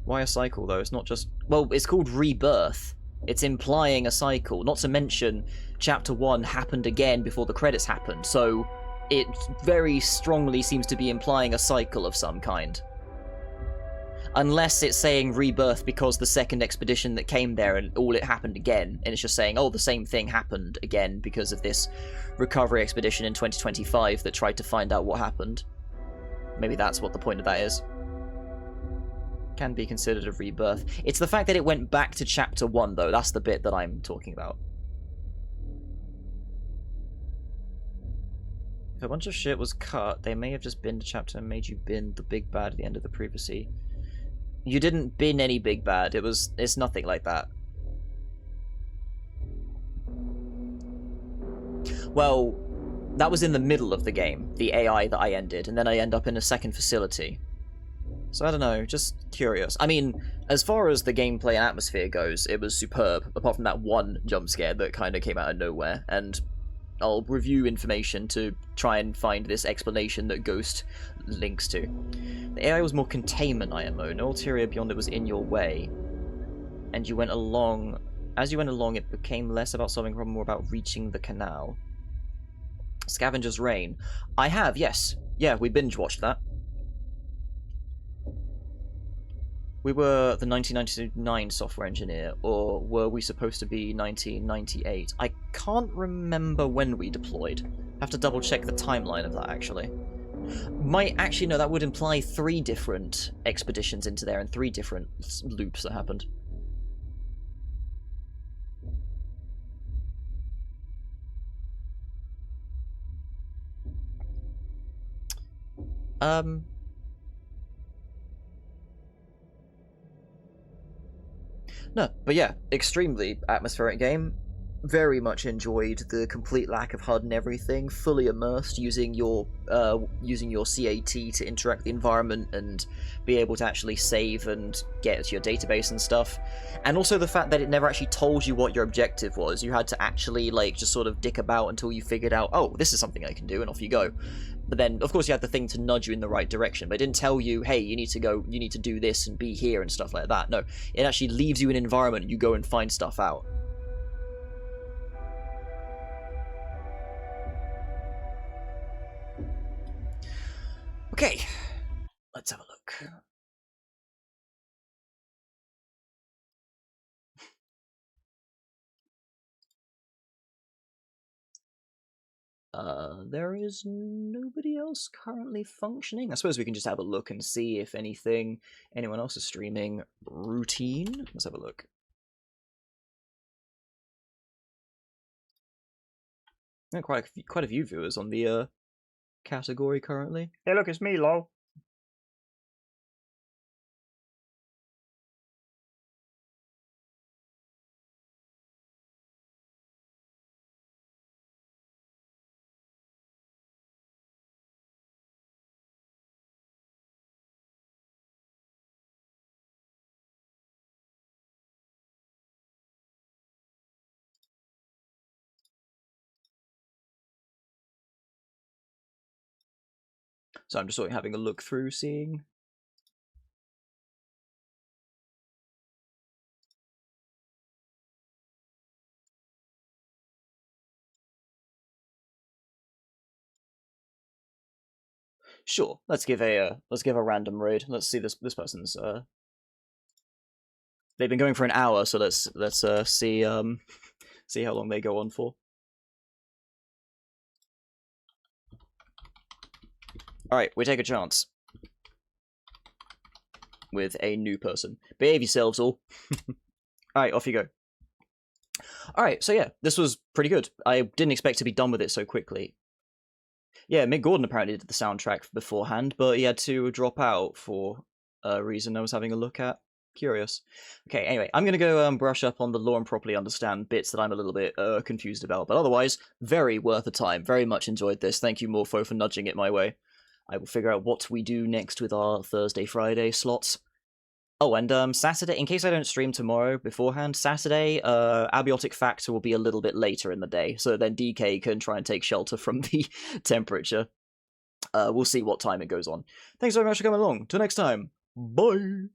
Why a cycle, though? It's not just... Well, it's called rebirth. It's implying a cycle, not to mention Chapter 1 happened again before the credits happened, so it very strongly seems to be implying a cycle of some kind. Unless it's saying rebirth because the second expedition that came there and all it happened again, and it's just saying, oh, the same thing happened again because of this recovery expedition in 2025 that tried to find out what happened. Maybe that's what the point of that is. Can be considered a rebirth. It's the fact that it went back to Chapter 1, though. That's the bit that I'm talking about. If a bunch of shit was cut, they may have just binned a chapter and made you bin the big bad at the end of the privacy. You didn't bin any big bad. It's nothing like that. Well, that was in the middle of the game, the AI that I ended, and then I end up in a second facility. So I don't know, just curious. I mean, as far as the gameplay and atmosphere goes, it was superb, apart from that one jump scare that kind of came out of nowhere, and I'll review information to try and find this explanation that Ghost links to. The AI was more containment IMO. No ulterior beyond it was in your way. And you went along... As you went along, it became less about solving a problem, more about reaching the canal. Scavenger's Reign. I have, yes. Yeah, we binge-watched that. We were the 1999 software engineer, or were we supposed to be 1998? I can't remember when we deployed. Have to double check the timeline of that, actually. Actually, no, that would imply 3 different expeditions into there and 3 different loops that happened. No, but yeah, extremely atmospheric game. Very much enjoyed the complete lack of HUD and everything. Fully immersed, using your CAT to interact with the environment and be able to actually save and get to your database and stuff. And also the fact that it never actually told you what your objective was. You had to actually like just sort of dick about until you figured out, oh, this is something I can do, and off you go. But then, of course, you had the thing to nudge you in the right direction, but it didn't tell you, hey, you need to do this and be here and stuff like that. No, it actually leaves you in an environment and you go and find stuff out. Okay, let's have a look. There is nobody else currently functioning. I suppose we can just have a look and see if anyone else is streaming routine. Let's have a look. Yeah, quite a few viewers on the category currently. Hey, look, it's me, lol. So I'm just sort of having a look through, seeing. Sure, let's give a random raid. Let's see this person's. They've been going for an hour, so let's see see how long they go on for. Alright, we take a chance. With a new person. Behave yourselves all. Alright, off you go. Alright, so yeah, this was pretty good. I didn't expect to be done with it so quickly. Yeah, Mick Gordon apparently did the soundtrack beforehand, but he had to drop out for a reason I was having a look at. Curious. Okay, anyway, I'm going to go brush up on the lore and properly understand bits that I'm a little bit confused about, but otherwise, very worth the time. Very much enjoyed this. Thank you, Morpho, for nudging it my way. I will figure out what we do next with our Thursday, Friday slots. Oh, and Saturday, in case I don't stream tomorrow beforehand, Saturday, abiotic factor will be a little bit later in the day, so then DK can try and take shelter from the temperature. We'll see what time it goes on. Thanks very much for coming along. Till next time, bye!